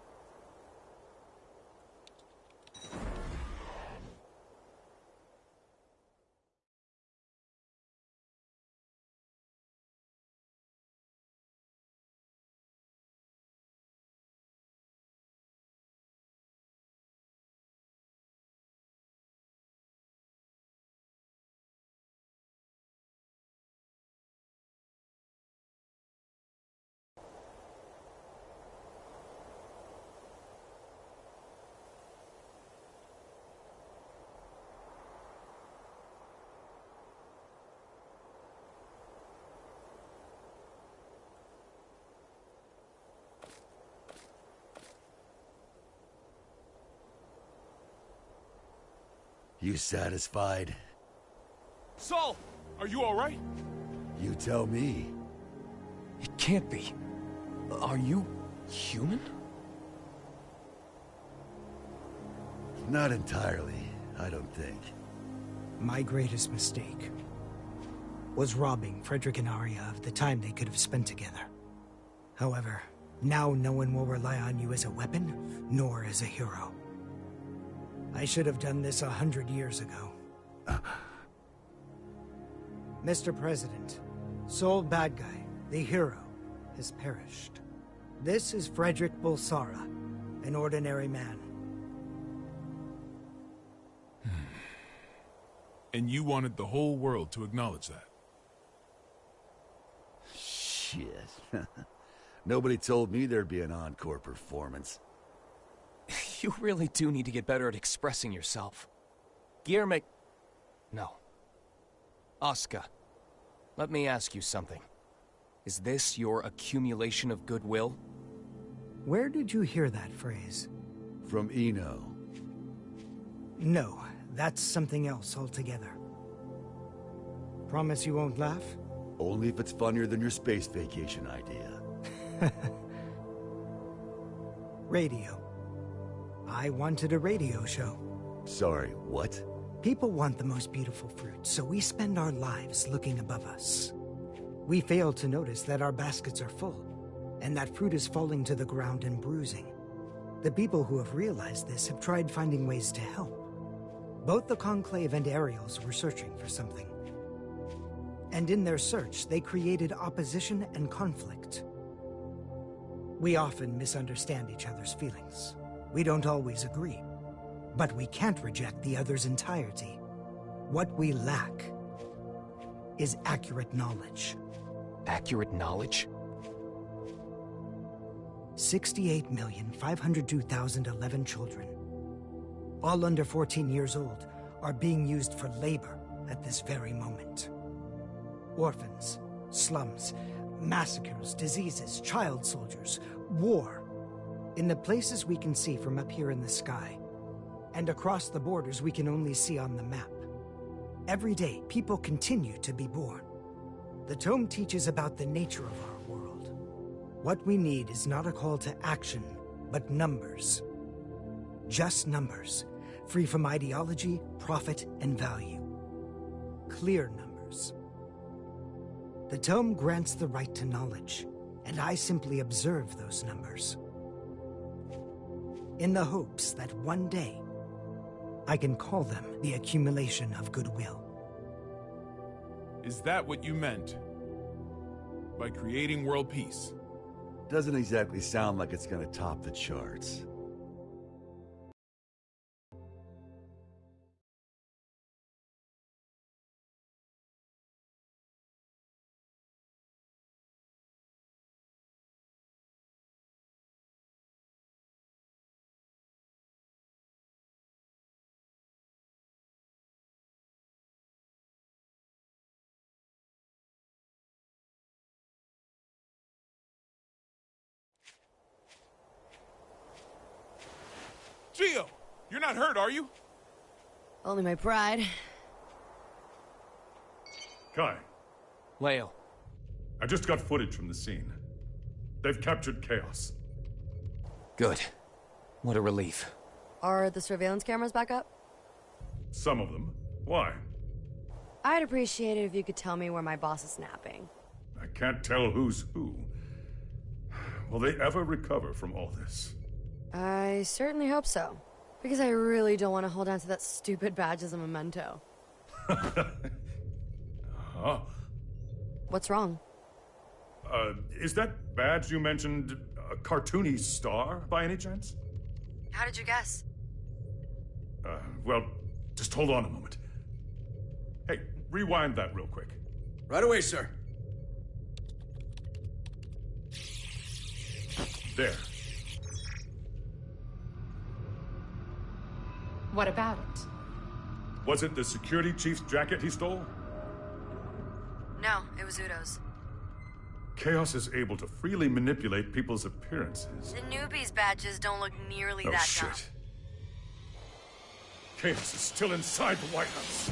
You satisfied? Saul, are you all right? You tell me. It can't be. Are you human? Not entirely, I don't think. My greatest mistake was robbing Frederick and Arya of the time they could have spent together. However, now no one will rely on you as a weapon, nor as a hero. I should have done this 100 years ago. Mr. President, Soul Bad Guy, the hero, has perished. This is Frederick Bulsara, an ordinary man. And you wanted the whole world to acknowledge that. Shit. Nobody told me there'd be an encore performance. You really do need to get better at expressing yourself. Guillermo... No. Asuka, let me ask you something. Is this your accumulation of goodwill? Where did you hear that phrase? From Eno. No, that's something else altogether. Promise you won't laugh? Only if it's funnier than your space vacation idea. Radio. I wanted a radio show. Sorry, what? People want the most beautiful fruit, so we spend our lives looking above us. We fail to notice that our baskets are full, and that fruit is falling to the ground and bruising. The people who have realized this have tried finding ways to help. Both the Conclave and Ariels were searching for something. And in their search, they created opposition and conflict. We often misunderstand each other's feelings. We don't always agree. But we can't reject the other's entirety. What we lack is accurate knowledge. Accurate knowledge? 68,502,011 children, all under 14 years old, are being used for labor at this very moment. Orphans, slums, massacres, diseases, child soldiers, war. In the places we can see from up here in the sky, and across the borders we can only see on the map. Every day, people continue to be born. The tome teaches about the nature of our world. What we need is not a call to action, but numbers. Just numbers, free from ideology, profit, and value. Clear numbers. The tome grants the right to knowledge, and I simply observe those numbers. In the hopes that one day, I can call them the accumulation of goodwill. Is that what you meant by creating world peace? Doesn't exactly sound like it's gonna top the charts. Gio, you're not hurt, are you? Only my pride. Kai. Leo. I just got footage from the scene. They've captured Chaos. Good. What a relief. Are the surveillance cameras back up? Some of them. Why? I'd appreciate it if you could tell me where my boss is napping. I can't tell who's who. Will they ever recover from all this? I certainly hope so. Because I really don't want to hold on to that stupid badge as a memento. Huh? What's wrong? Is that badge you mentioned a cartoony star, by any chance? How did you guess? Well, just hold on a moment. Hey, rewind that real quick. Right away, sir. There. What about it? Was it the security chief's jacket he stole? No, it was Udo's. Chaos is able to freely manipulate people's appearances. The newbies' badges don't look nearly Oh, that shit. dumb. Chaos is still inside the White House.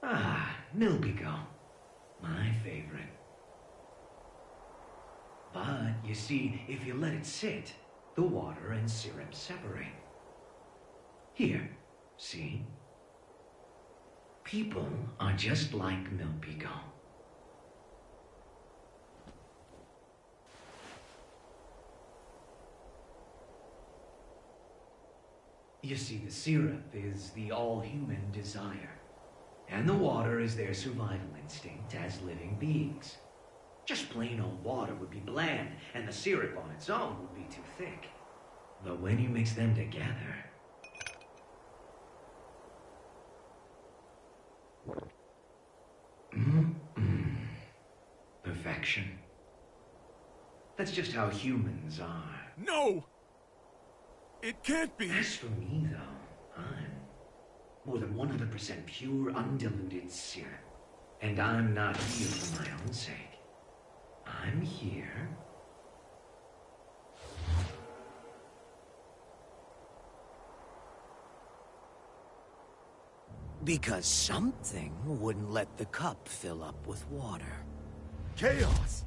Ah, Milbigo. My favorite. But, you see, if you let it sit, the water and syrup separate. Here, see? People are just like Milbigo. You see, the syrup is the all-human desire. And the water is their survival instinct as living beings. Just plain old water would be bland, and the syrup on its own would be too thick. But when you mix them together... Perfection. That's just how humans are. No! It can't be! As for me, though, I'm more than 100% pure, undiluted syrup. And I'm not here for my own sake. I'm here... because something wouldn't let the cup fill up with water. Chaos!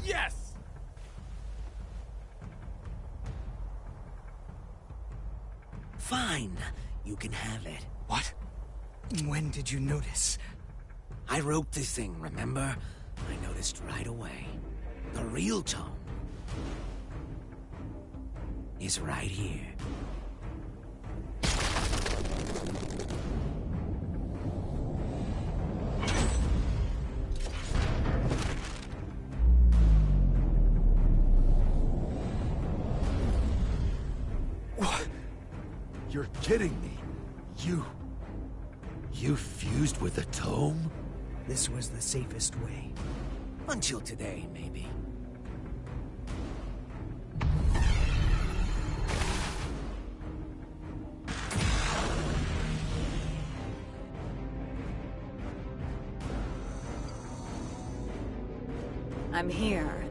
Yes! Fine, you can have it. What? When did you notice? I wrote the thing, remember? I noticed right away. The real tome is right here. What? You're kidding me. You fused with a tome? This was the safest way. Until today, maybe. I'm here.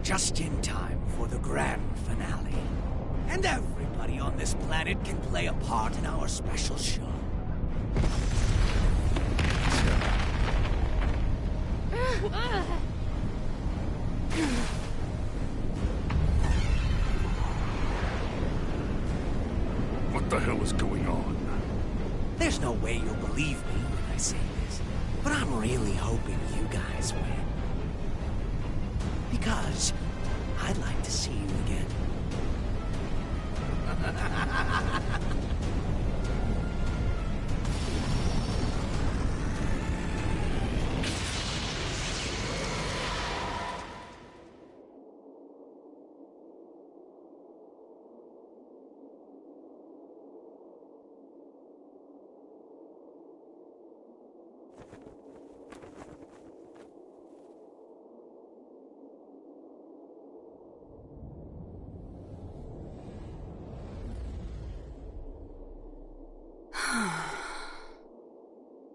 Just in time for the grand finale. And everybody on this planet can play a part in our special show. What the hell is going on? There's no way you'll believe me when I say this, but I'm really hoping you guys win. Because I'd like to see you again.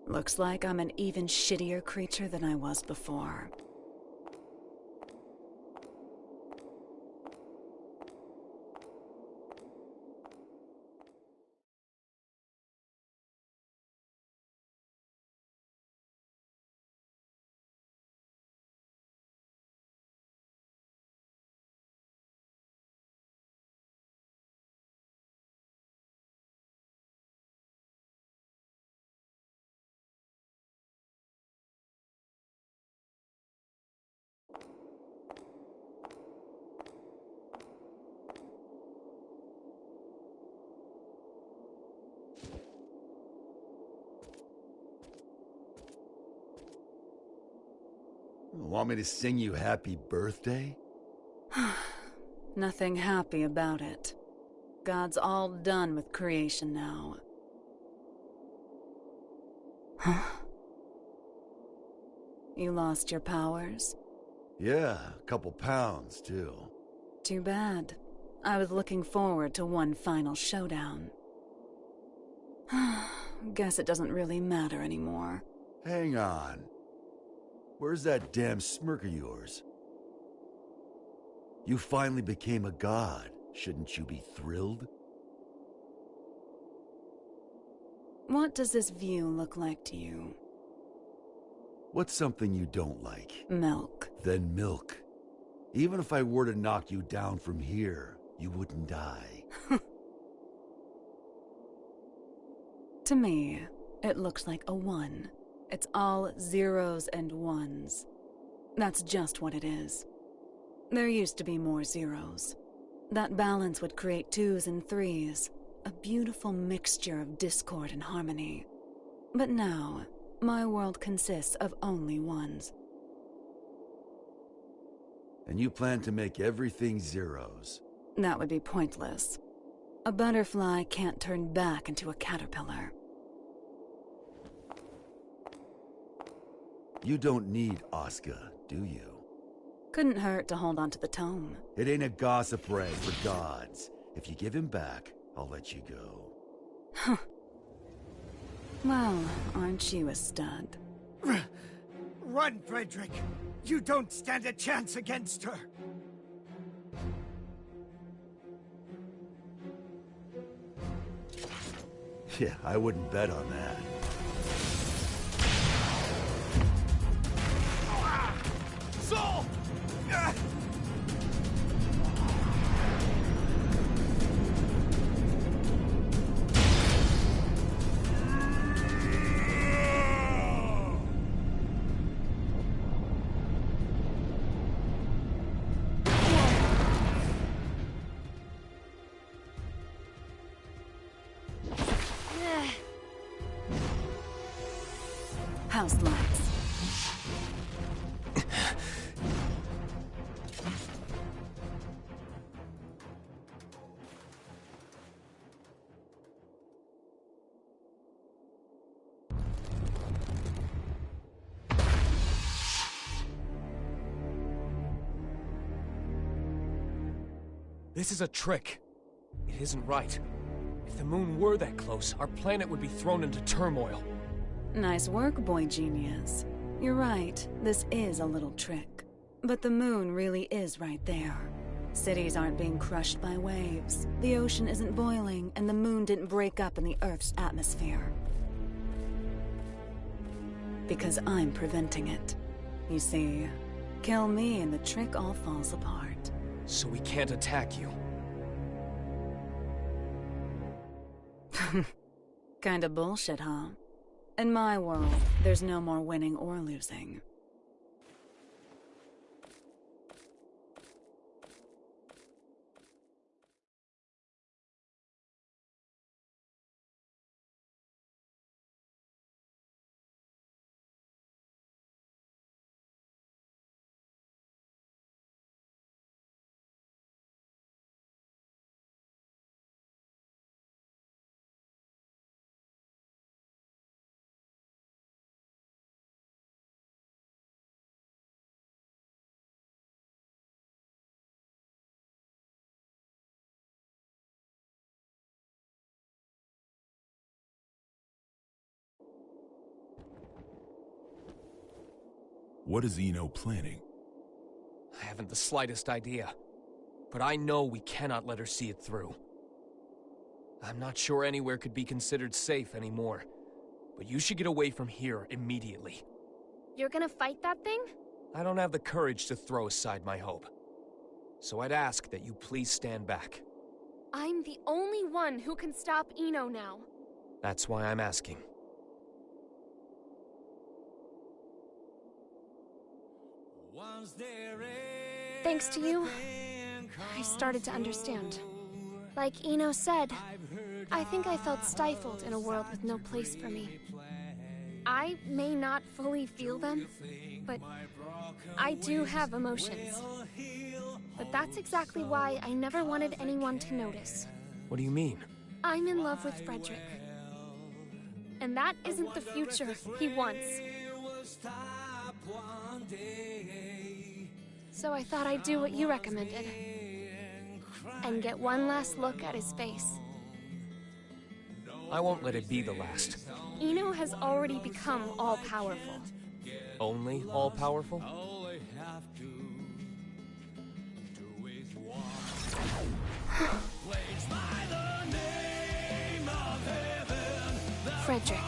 Looks like I'm an even shittier creature than I was before. Want me to sing you happy birthday? Nothing happy about it. God's all done with creation now. You lost your powers? Yeah, a couple pounds, too. Too bad. I was looking forward to one final showdown. Guess it doesn't really matter anymore. Hang on. Where's that damn smirk of yours? You finally became a god. Shouldn't you be thrilled? What does this view look like to you? What's something you don't like? Milk. Then milk. Even if I were to knock you down from here, you wouldn't die. To me, it looks like a 1. It's all zeros and ones. That's just what it is. There used to be more zeros. That balance would create 2s and 3s, a beautiful mixture of discord and harmony. But now, my world consists of only 1s. And you plan to make everything zeros? That would be pointless. A butterfly can't turn back into a caterpillar. You don't need Asuka, do you? Couldn't hurt to hold on to the tome. It ain't a gossip rag for gods. If you give him back, I'll let you go. Huh. Well, aren't you a stud? Run, Frederick! You don't stand a chance against her! Yeah, I wouldn't bet on that. Soul! House lights. This is a trick. It isn't right. If the moon were that close, our planet would be thrown into turmoil. Nice work, boy genius. You're right, this is a little trick. But the moon really is right there. Cities aren't being crushed by waves. The ocean isn't boiling, and the moon didn't break up in the Earth's atmosphere. Because I'm preventing it. You see, kill me and the trick all falls apart. So we can't attack you. Kinda bullshit, huh? In my world, there's no more winning or losing. What is Eno planning? I haven't the slightest idea. But I know we cannot let her see it through. I'm not sure anywhere could be considered safe anymore. But you should get away from here immediately. You're gonna fight that thing? I don't have the courage to throw aside my hope. So I'd ask that you please stand back. I'm the only one who can stop Eno now. That's why I'm asking. Thanks to you, I started to understand. Like Eno said, I think I felt stifled in a world with no place for me. I may not fully feel them, but I do have emotions. But that's exactly why I never wanted anyone to notice. What do you mean? I'm in love with Frederick. And that isn't the future he wants. So I thought I'd do what you recommended. And get one last look at his face. I won't let it be the last. Eno has already become all-powerful. Only all-powerful? Frederick.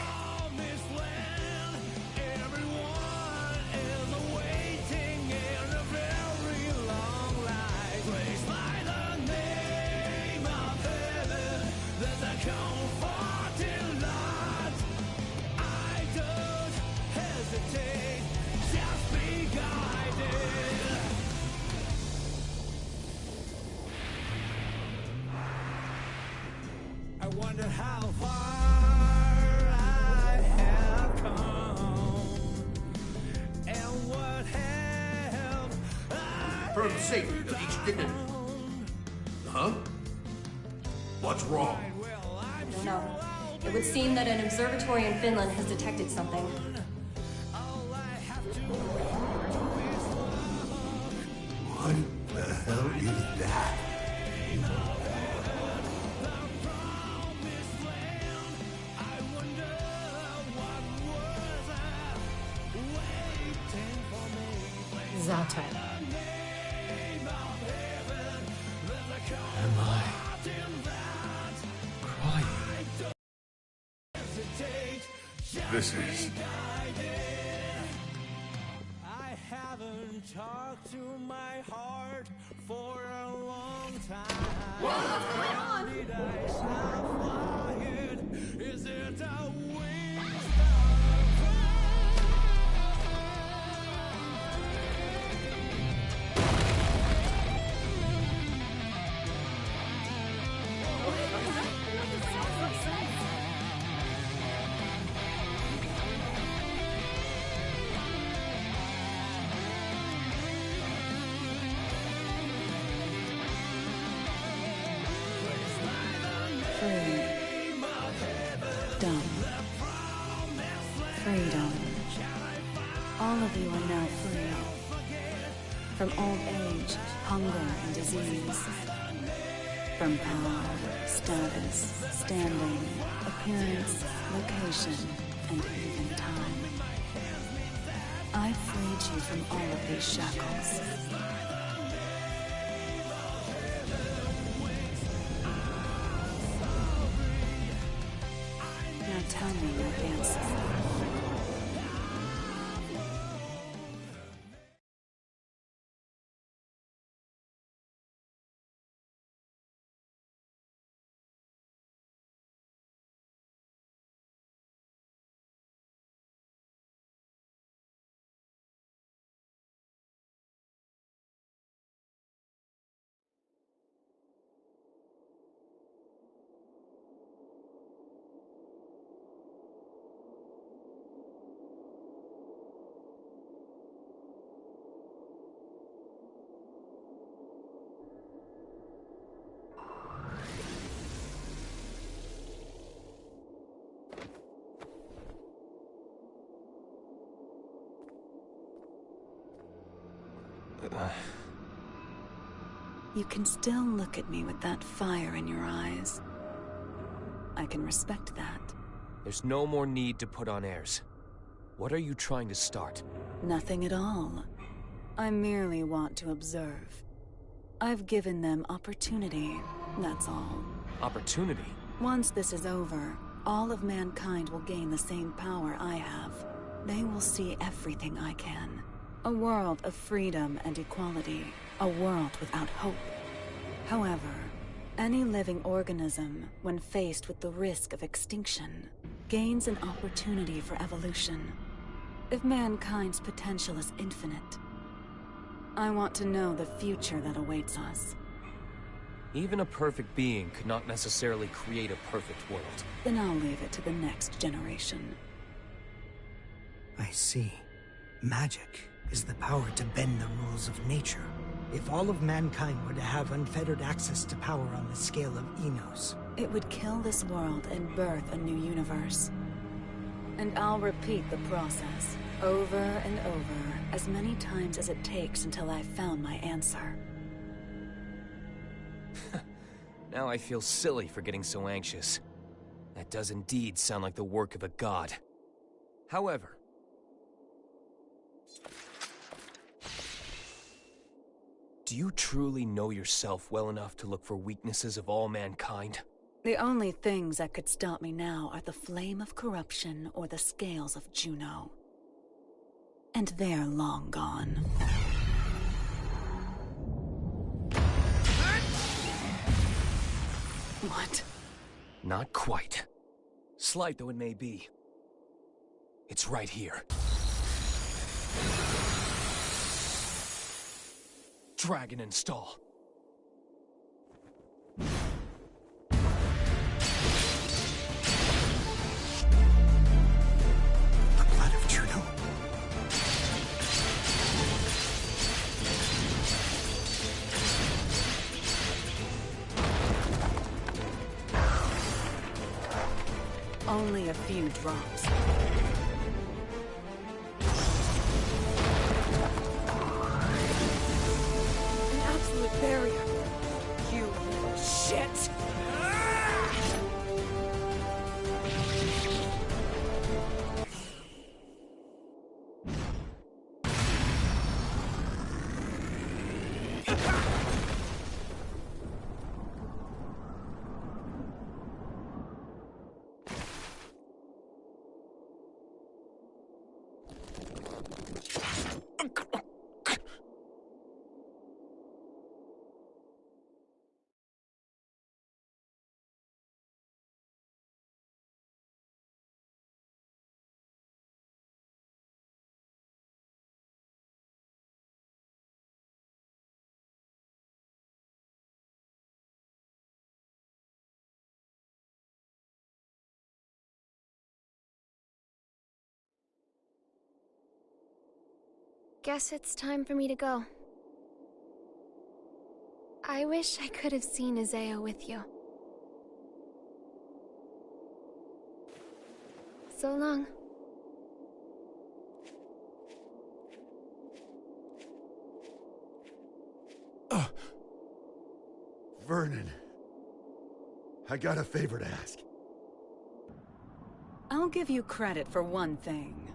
wonder how far I have come, and what have For the safety of each dignity. Huh? What's wrong? No. It would seem that an observatory in Finland has detected something. What the hell is that? Zato. Am I crying? This is... I haven't talked to my heart for a long time. What's going on? Did I stop flying? Is it a waste Freedom. All of you are now free. From old age, hunger, and disease. From power, status, standing, appearance, location, and even time. I freed you from all of these shackles. Now tell me your answer. You can still look at me with that fire in your eyes. I can respect that. There's no more need to put on airs. What are you trying to start? Nothing at all. I merely want to observe. I've given them opportunity, that's all. Opportunity? Once this is over, all of mankind will gain the same power I have. They will see everything I can. A world of freedom and equality. A world without hope. However, any living organism, when faced with the risk of extinction, gains an opportunity for evolution. If mankind's potential is infinite, I want to know the future that awaits us. Even a perfect being could not necessarily create a perfect world. Then I'll leave it to the next generation. I see. Magic is the power to bend the rules of nature. If all of mankind were to have unfettered access to power on the scale of Enos, it would kill this world and birth a new universe. And I'll repeat the process, over and over, as many times as it takes until I've found my answer. Now I feel silly for getting so anxious. That does indeed sound like the work of a god. However, do you truly know yourself well enough to look for weaknesses of all mankind? The only things that could stop me now are the flame of corruption or the scales of Juno. And they're long gone. What? Not quite. Slight though it may be. It's right here. Dragon install. only a few drops. An absolute barrier. You little shit! Guess it's time for me to go. I wish I could have seen Isaiah with you. So long. Vernon. I got a favor to ask. I'll give you credit for one thing.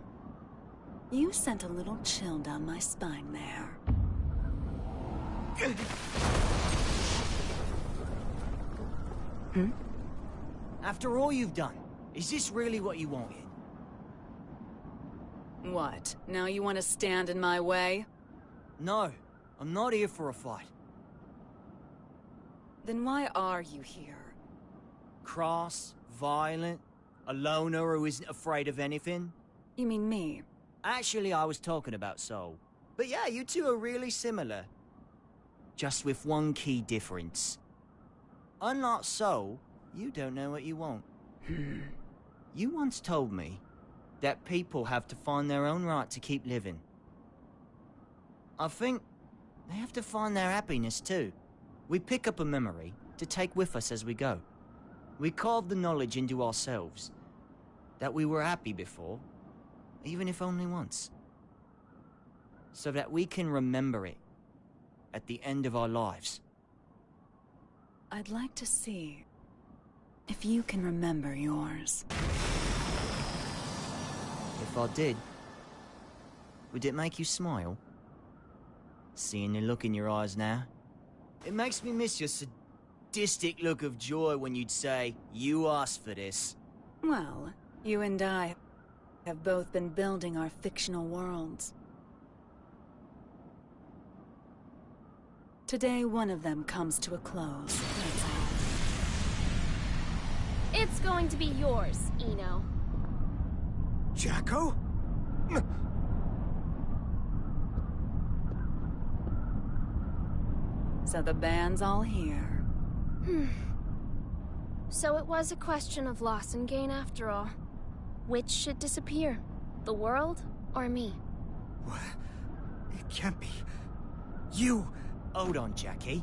You sent a little chill down my spine there. After all you've done, is this really what you wanted? What? Now you want to stand in my way? No, I'm not here for a fight. Then why are you here? Cross, violent, a loner who isn't afraid of anything? You mean me? Actually, I was talking about Soul. But yeah, you two are really similar. Just with one key difference. Unlike Soul, you don't know what you want. You once told me that people have to find their own right to keep living. I think they have to find their happiness too. We pick up a memory to take with us as we go. We carve the knowledge into ourselves that we were happy before, even if only once. So that we can remember it at the end of our lives. I'd like to see if you can remember yours. If I did, would it make you smile? Seeing the look in your eyes now? It makes me miss your sadistic look of joy when you'd say, "You asked for this." Well, you and I have both been building our fictional worlds. Today, one of them comes to a close, that's all. It's going to be yours, Eno. Jacko? So the band's all here. So it was a question of loss and gain after all. Which should disappear? The world or me? What? It can't be. You... Hold on, Jackie.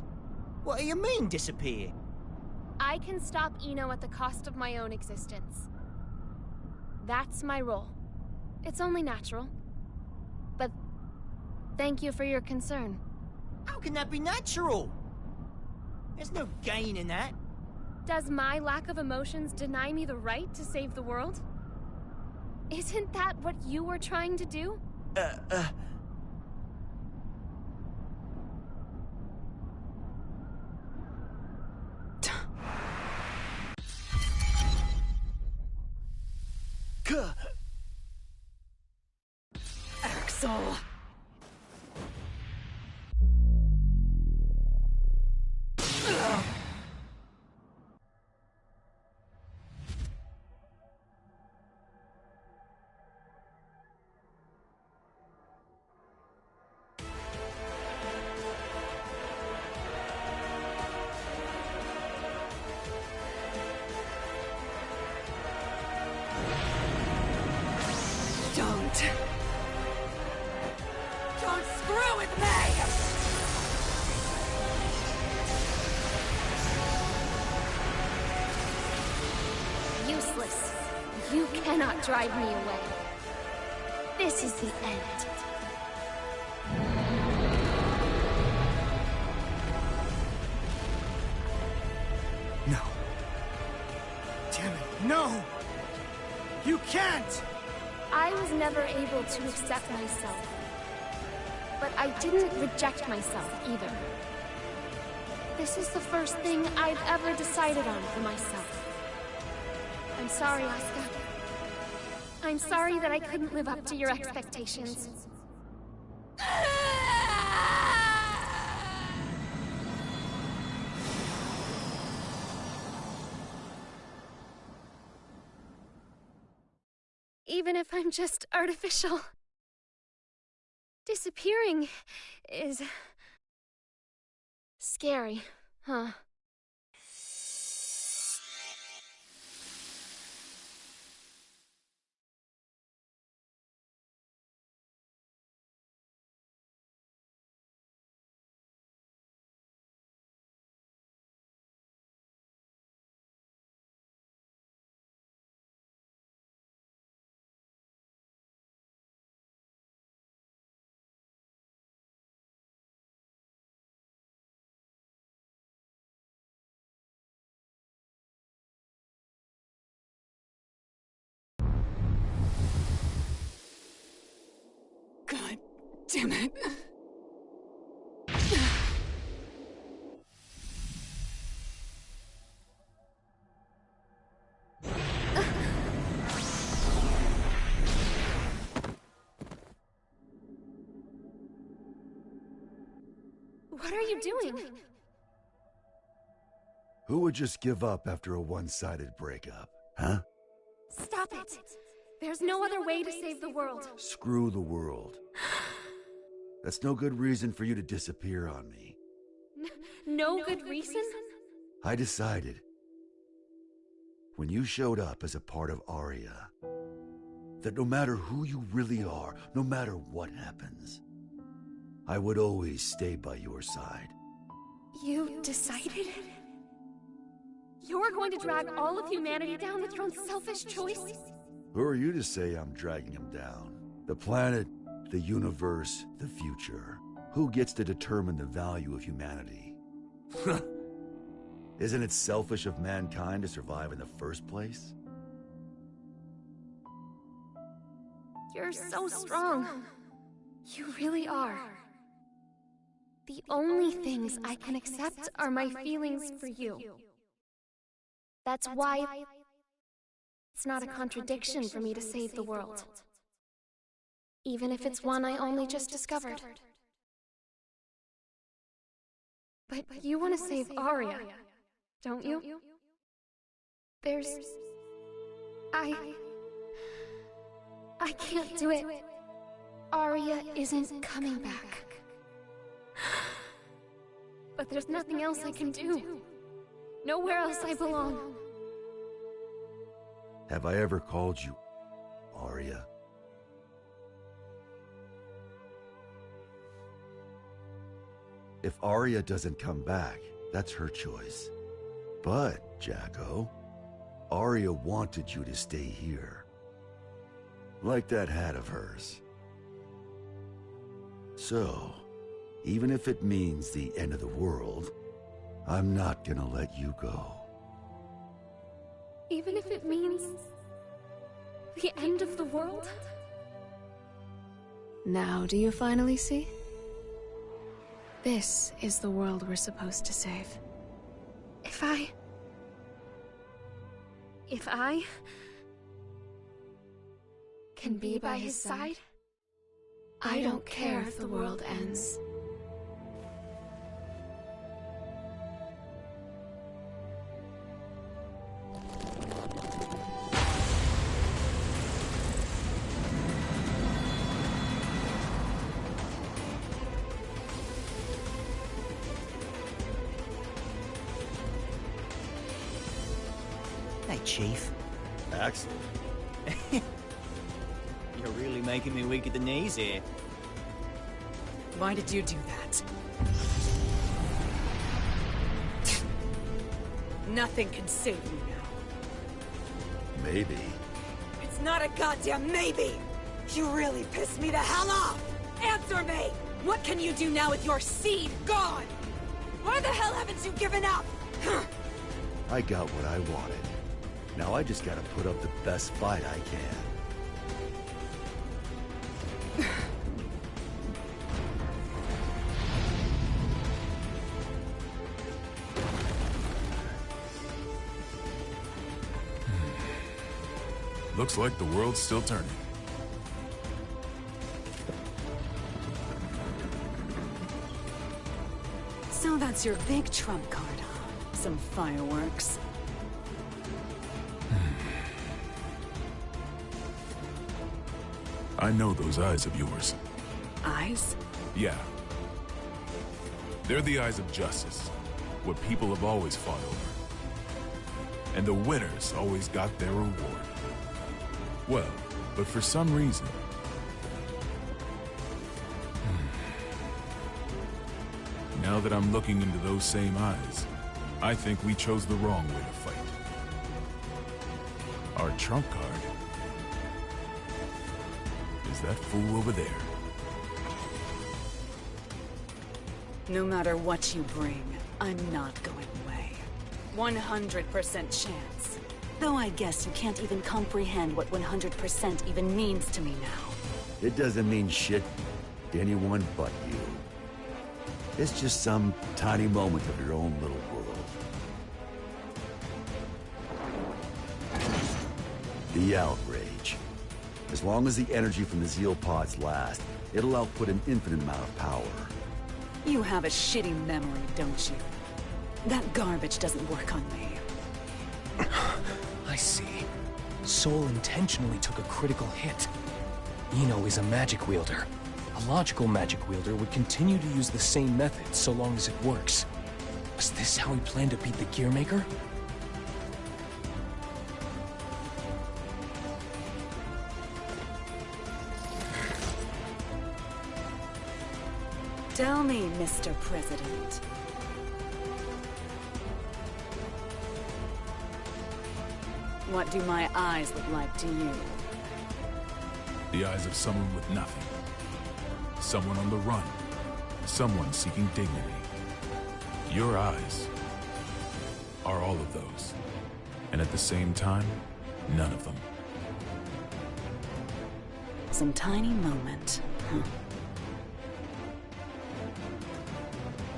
What do you mean, disappear? I can stop Eno at the cost of my own existence. That's my role. It's only natural. But thank you for your concern. How can that be natural? There's no gain in that. Does my lack of emotions deny me the right to save the world? Isn't that what you were trying to do? Axel! Don't. cannot drive me away. This is the end. No. Damn it, no! You can't! I was never able to accept myself. But I didn't reject myself either. This is the first thing I've ever decided on for myself. I'm sorry, Asuka. I'm sorry that I couldn't live up to your expectations. Even if I'm just artificial. Disappearing is scary, huh? God damn it. What are you doing? Who would just give up after a one-sided breakup, huh? Stop it! There's no other way to save the world. Screw the world. That's no good reason for you to disappear on me. No good reason? I decided, when you showed up as a part of Aria, that no matter who you really are, no matter what happens, I would always stay by your side. You decided? You're going to drag all of humanity down with your own selfish choice? Who are you to say I'm dragging him down? The planet, the universe, the future. Who gets to determine the value of humanity? Isn't it selfish of mankind to survive in the first place? You're so strong. You really are. The only things I can accept are my feelings for you. That's why it's not a contradiction for me to save the world. Even if it's one I only just discovered. But you want to save Aria, don't you? I can't do it. Aria isn't coming back. But there's nothing else I can do. Nowhere else I belong. Have I ever called you Aria? If Aria doesn't come back, that's her choice. But, Jacko, Aria wanted you to stay here. Like that hat of hers. So, even if it means the end of the world, I'm not gonna let you go. Even if it means the end of the world? Now do you finally see? This is the world we're supposed to save. If I can be by his side, I don't care if the world ends. Hey, Chief. Axel. You're really making me weak at the knees here. Why did you do that? Nothing can save you now. Maybe. It's It's not a goddamn maybe! You really pissed me the hell off! Answer me! What can you do now with your seed gone? Why the hell haven't you given up? I got what I wanted. Now I just gotta put up the best fight I can. Looks like the world's still turning. So that's your big trump card, huh? Some fireworks. I know those eyes of yours. Eyes? Yeah. They're the eyes of justice, what people have always fought over. And the winners always got their reward. Well, but for some reason... Now that I'm looking into those same eyes, I think we chose the wrong way to fight. Our trump card is that fool over there. No matter what you bring, I'm not going away. 100% chance. Though I guess you can't even comprehend what 100% even means to me now. It doesn't mean shit to anyone but you. It's just some tiny moment of your own little world. The outrage. As long as the energy from the Zeal pods lasts, it'll output an infinite amount of power. You have a shitty memory, don't you? That garbage doesn't work on me. I see. Soul intentionally took a critical hit. Eno is a magic wielder. A logical magic wielder would continue to use the same method so long as it works. Was this how he planned to beat the Gearmaker? Tell me, Mr. President. What do my eyes look like to you? The eyes of someone with nothing. Someone on the run. Someone seeking dignity. Your eyes are all of those. And at the same time, none of them. Some tiny moment, huh?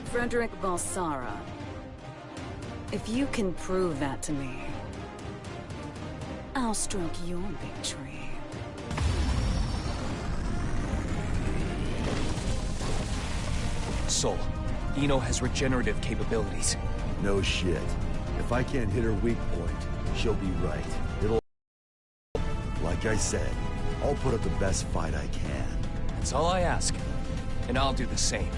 Frederick Balsara. If you can prove that to me, I'll stroke your big tree. Soul, Eno has regenerative capabilities. No shit. If I can't hit her weak point, she'll be right. It'll... Like I said, I'll put up the best fight I can. That's all I ask. And I'll do the same.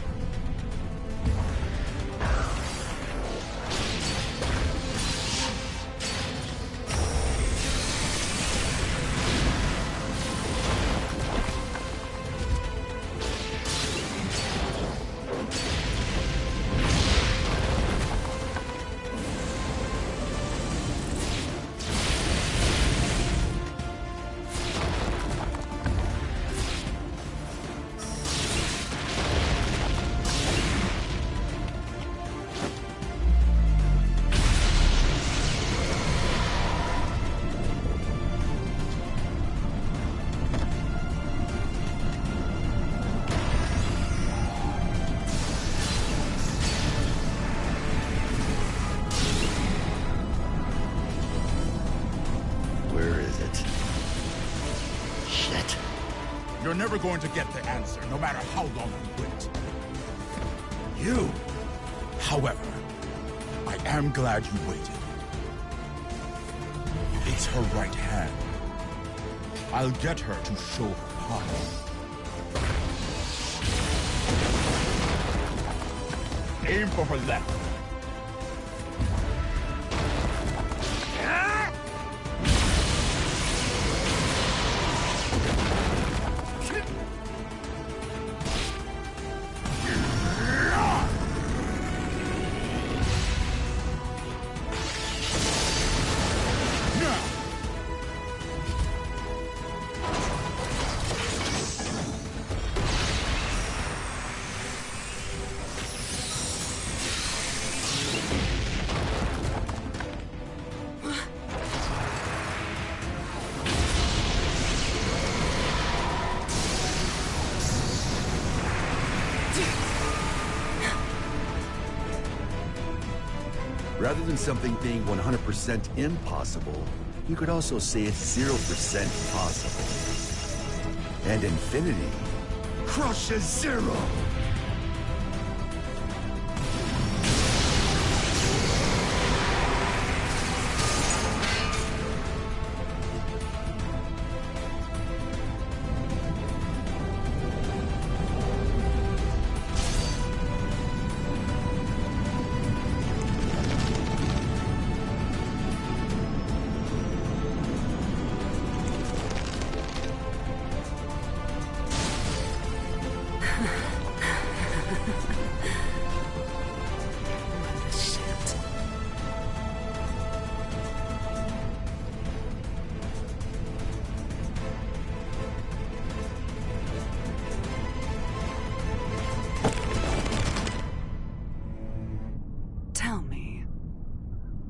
You're never going to get the answer, no matter how long you wait. You! However, I am glad you waited. It's her right hand. I'll get her to show her power. Aim for her left. Rather than something being 100% impossible, you could also say it's 0% possible. And infinity crushes zero!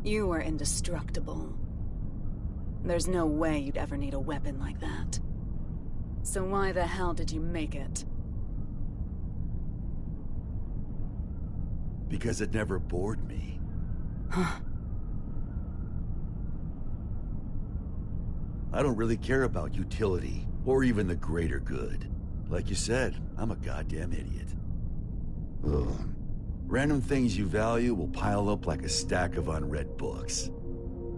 You are indestructible. There's no way you'd ever need a weapon like that. So why the hell did you make it? Because it never bored me. Huh. I don't really care about utility, or even the greater good. Like you said, I'm a goddamn idiot. Ugh. Random things you value will pile up like a stack of unread books.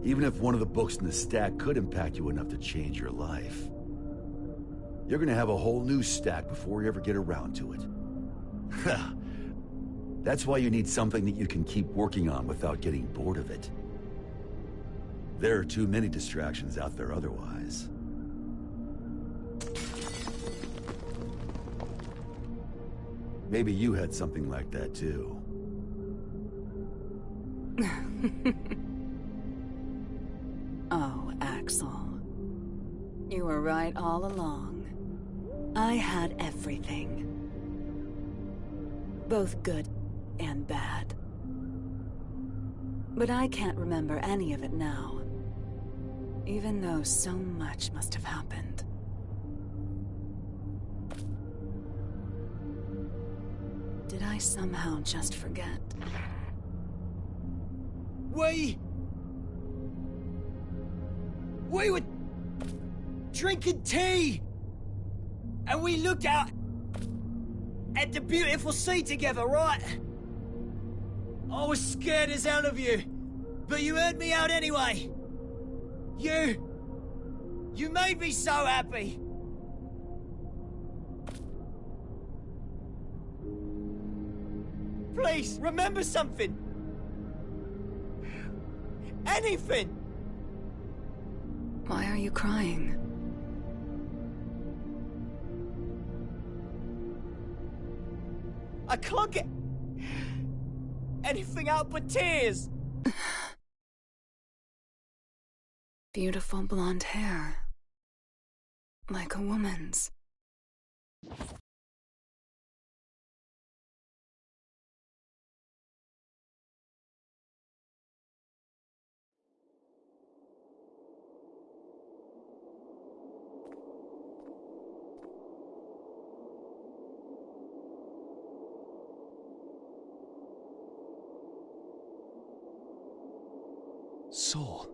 Even if one of the books in the stack could impact you enough to change your life. You're gonna have a whole new stack before you ever get around to it. That's why you need something that you can keep working on without getting bored of it. There are too many distractions out there otherwise. Maybe you had something like that too. Oh, Axel. You were right all along. I had everything. Both good and bad. But I can't remember any of it now. Even though so much must have happened. Did I somehow just forget? We were drinking tea, and we looked out at the beautiful sea together, right? I was scared as hell of you, but you heard me out anyway. You made me so happy. Please, remember something. Anything! Why are you crying? I can't get anything out but tears. Beautiful blonde hair. Like a woman's. Soul.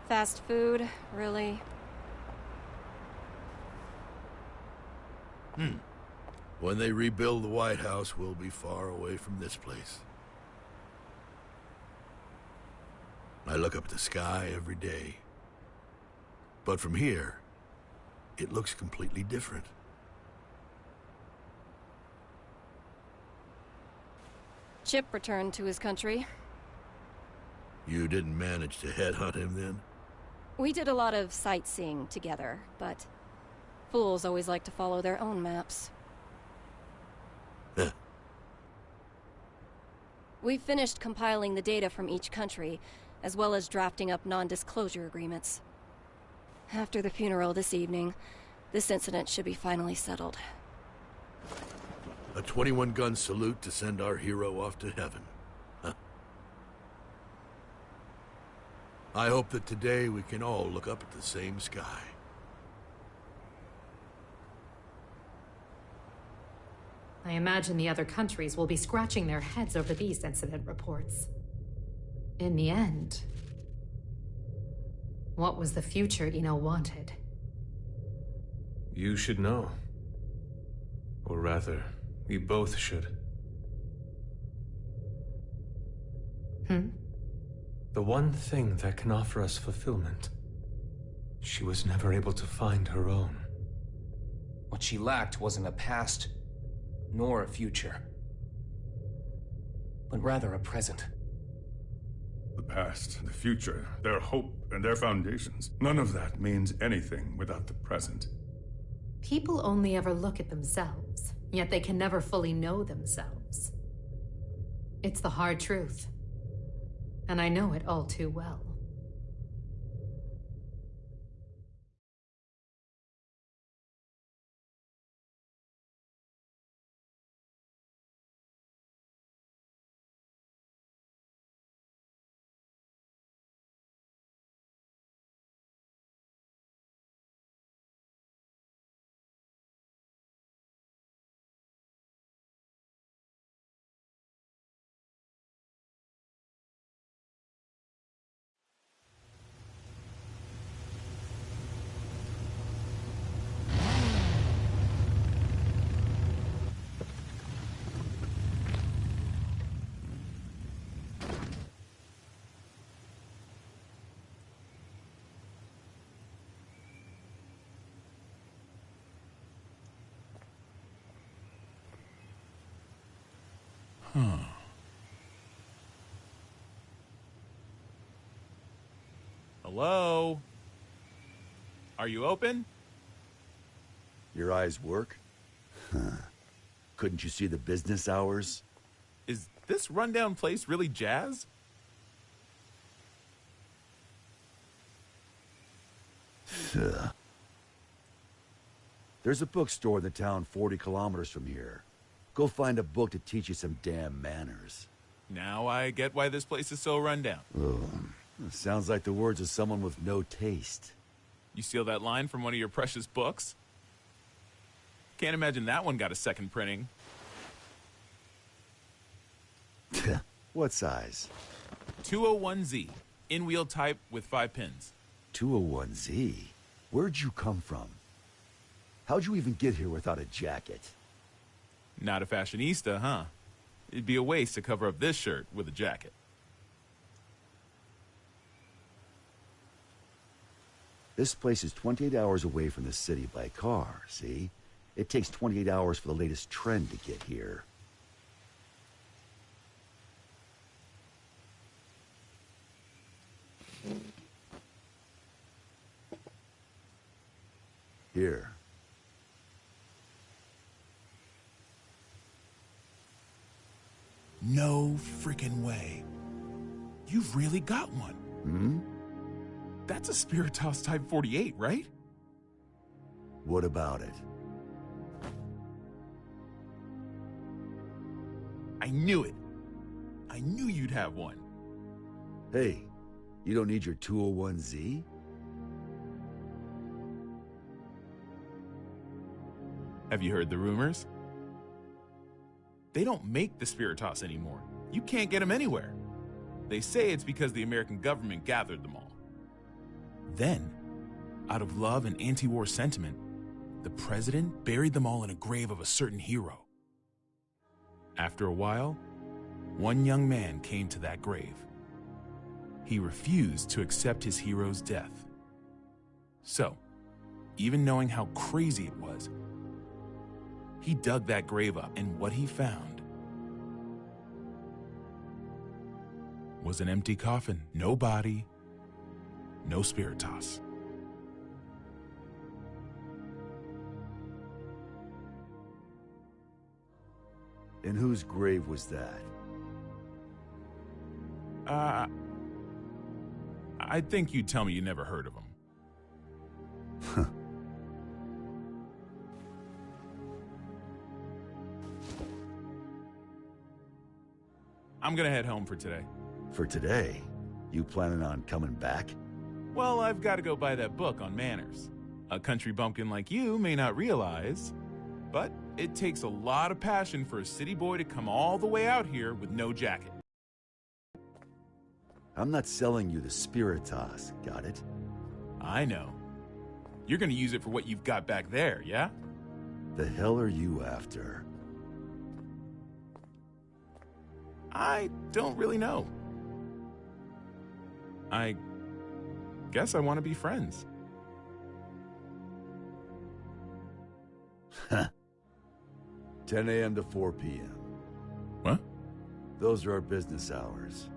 Fast food, really? When they rebuild the White House, we'll be far away from this place. I look up at the sky every day. But from here, it looks completely different. Chip returned to his country. You didn't manage to headhunt him then? We did a lot of sightseeing together, but fools always like to follow their own maps. We've finished compiling the data from each country, as well as drafting up non-disclosure agreements. After the funeral this evening, this incident should be finally settled. A 21-gun salute to send our hero off to heaven. Huh? I hope that today we can all look up at the same sky. I imagine the other countries will be scratching their heads over these incident reports. In the end, what was the future Eno wanted? You should know. Or rather, we both should. The one thing that can offer us fulfillment. She was never able to find her own. What she lacked wasn't a past, nor a future, but rather a present. The past, the future, their hope, and their foundations. None of that means anything without the present. People only ever look at themselves, yet they can never fully know themselves. It's the hard truth, and I know it all too well. Hello? Are you open? Your eyes work? Huh. Couldn't you see the business hours? Is this rundown place really jazz? There's a bookstore in the town 40 kilometers from here. Go find a book to teach you some damn manners. Now I get why this place is so rundown. Oh, sounds like the words of someone with no taste. You steal that line from one of your precious books? Can't imagine that one got a second printing. What size? 201Z. In-wheel type with 5 pins. 201Z? Where'd you come from? How'd you even get here without a jacket? Not a fashionista, huh? It'd be a waste to cover up this shirt with a jacket. This place is 28 hours away from the city by car, see? It takes 28 hours for the latest trend to get here. Here. No freaking way. You've really got one. Hmm? That's a Spiritus Type 48, right? What about it? I knew it. I knew you'd have one. Hey, you don't need your 201Z? Have you heard the rumors? They don't make the Spiritus anymore. You can't get them anywhere. They say it's because the American government gathered them all. Then, out of love and anti-war sentiment, the president buried them all in a grave of a certain hero. After a while, one young man came to that grave. He refused to accept his hero's death. So, even knowing how crazy it was, he dug that grave up, and what he found was an empty coffin. No body, no Spiritus. And whose grave was that? I think you'd tell me you never heard of him. I'm gonna head home for today. For today? You planning on coming back? Well, I've got to go buy that book on manners. A country bumpkin like you may not realize, but it takes a lot of passion for a city boy to come all the way out here with no jacket. I'm not selling you the Spiritas, got it? I know. You're gonna use it for what you've got back there, yeah? The hell are you after? I don't really know. I guess I want to be friends. 10 a.m. to 4 p.m. What? Those are our business hours.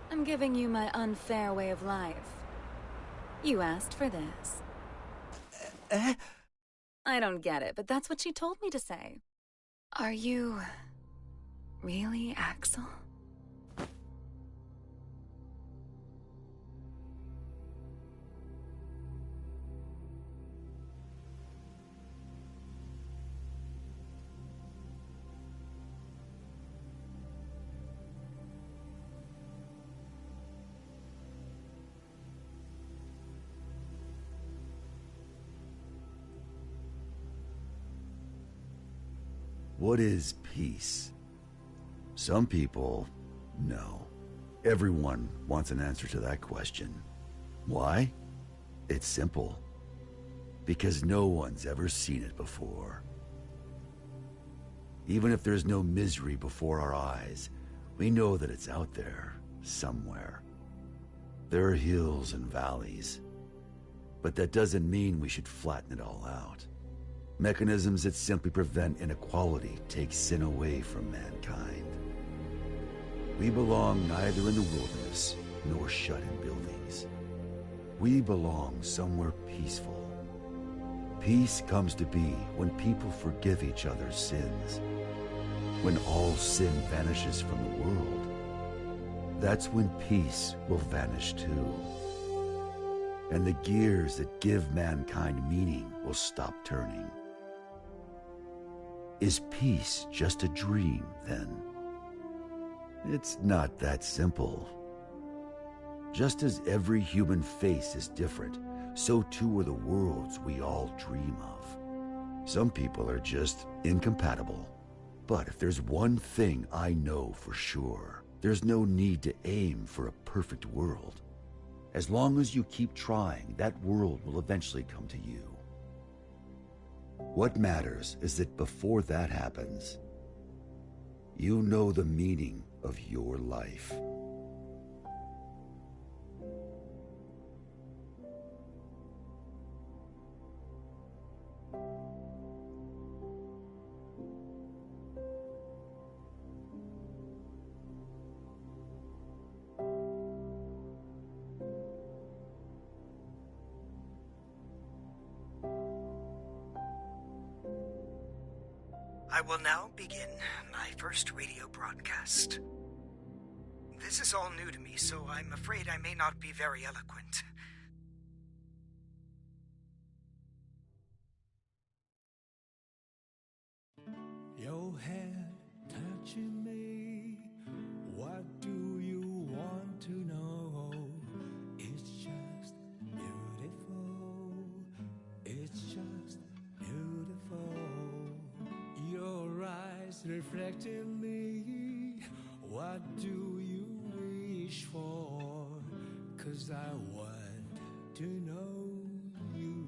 I'm giving you my unfair way of life. You asked for this. I don't get it, but that's what she told me to say. Are you really Axel? What is peace? Some people know. Everyone wants an answer to that question. Why? It's simple. Because no one's ever seen it before. Even if there's no misery before our eyes, we know that it's out there, somewhere. There are hills and valleys. But that doesn't mean we should flatten it all out. Mechanisms that simply prevent inequality take sin away from mankind. We belong neither in the wilderness nor shut in buildings. We belong somewhere peaceful. Peace comes to be when people forgive each other's sins. When all sin vanishes from the world, that's when peace will vanish too. And the gears that give mankind meaning will stop turning. Is peace just a dream, then? It's not that simple. Just as every human face is different, so too are the worlds we all dream of. Some people are just incompatible. But if there's one thing I know for sure, there's no need to aim for a perfect world. As long as you keep trying, that world will eventually come to you. What matters is that before that happens, you know the meaning of your life. I will now begin my first radio broadcast. This is all new to me, so I'm afraid I may not be very eloquent. Your head touching me. What do you want to know? It's just beautiful. It's just beautiful. Your eyes reflecting me. What do you wish for? 'Cause I want to know you.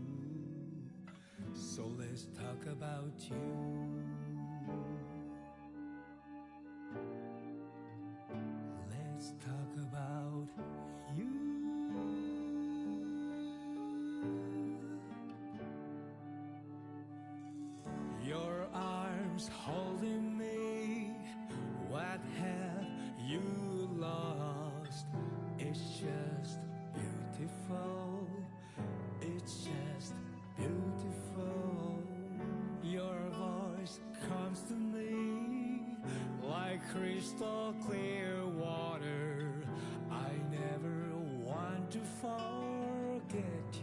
So let's talk about you. crystal clear water. I never want to forget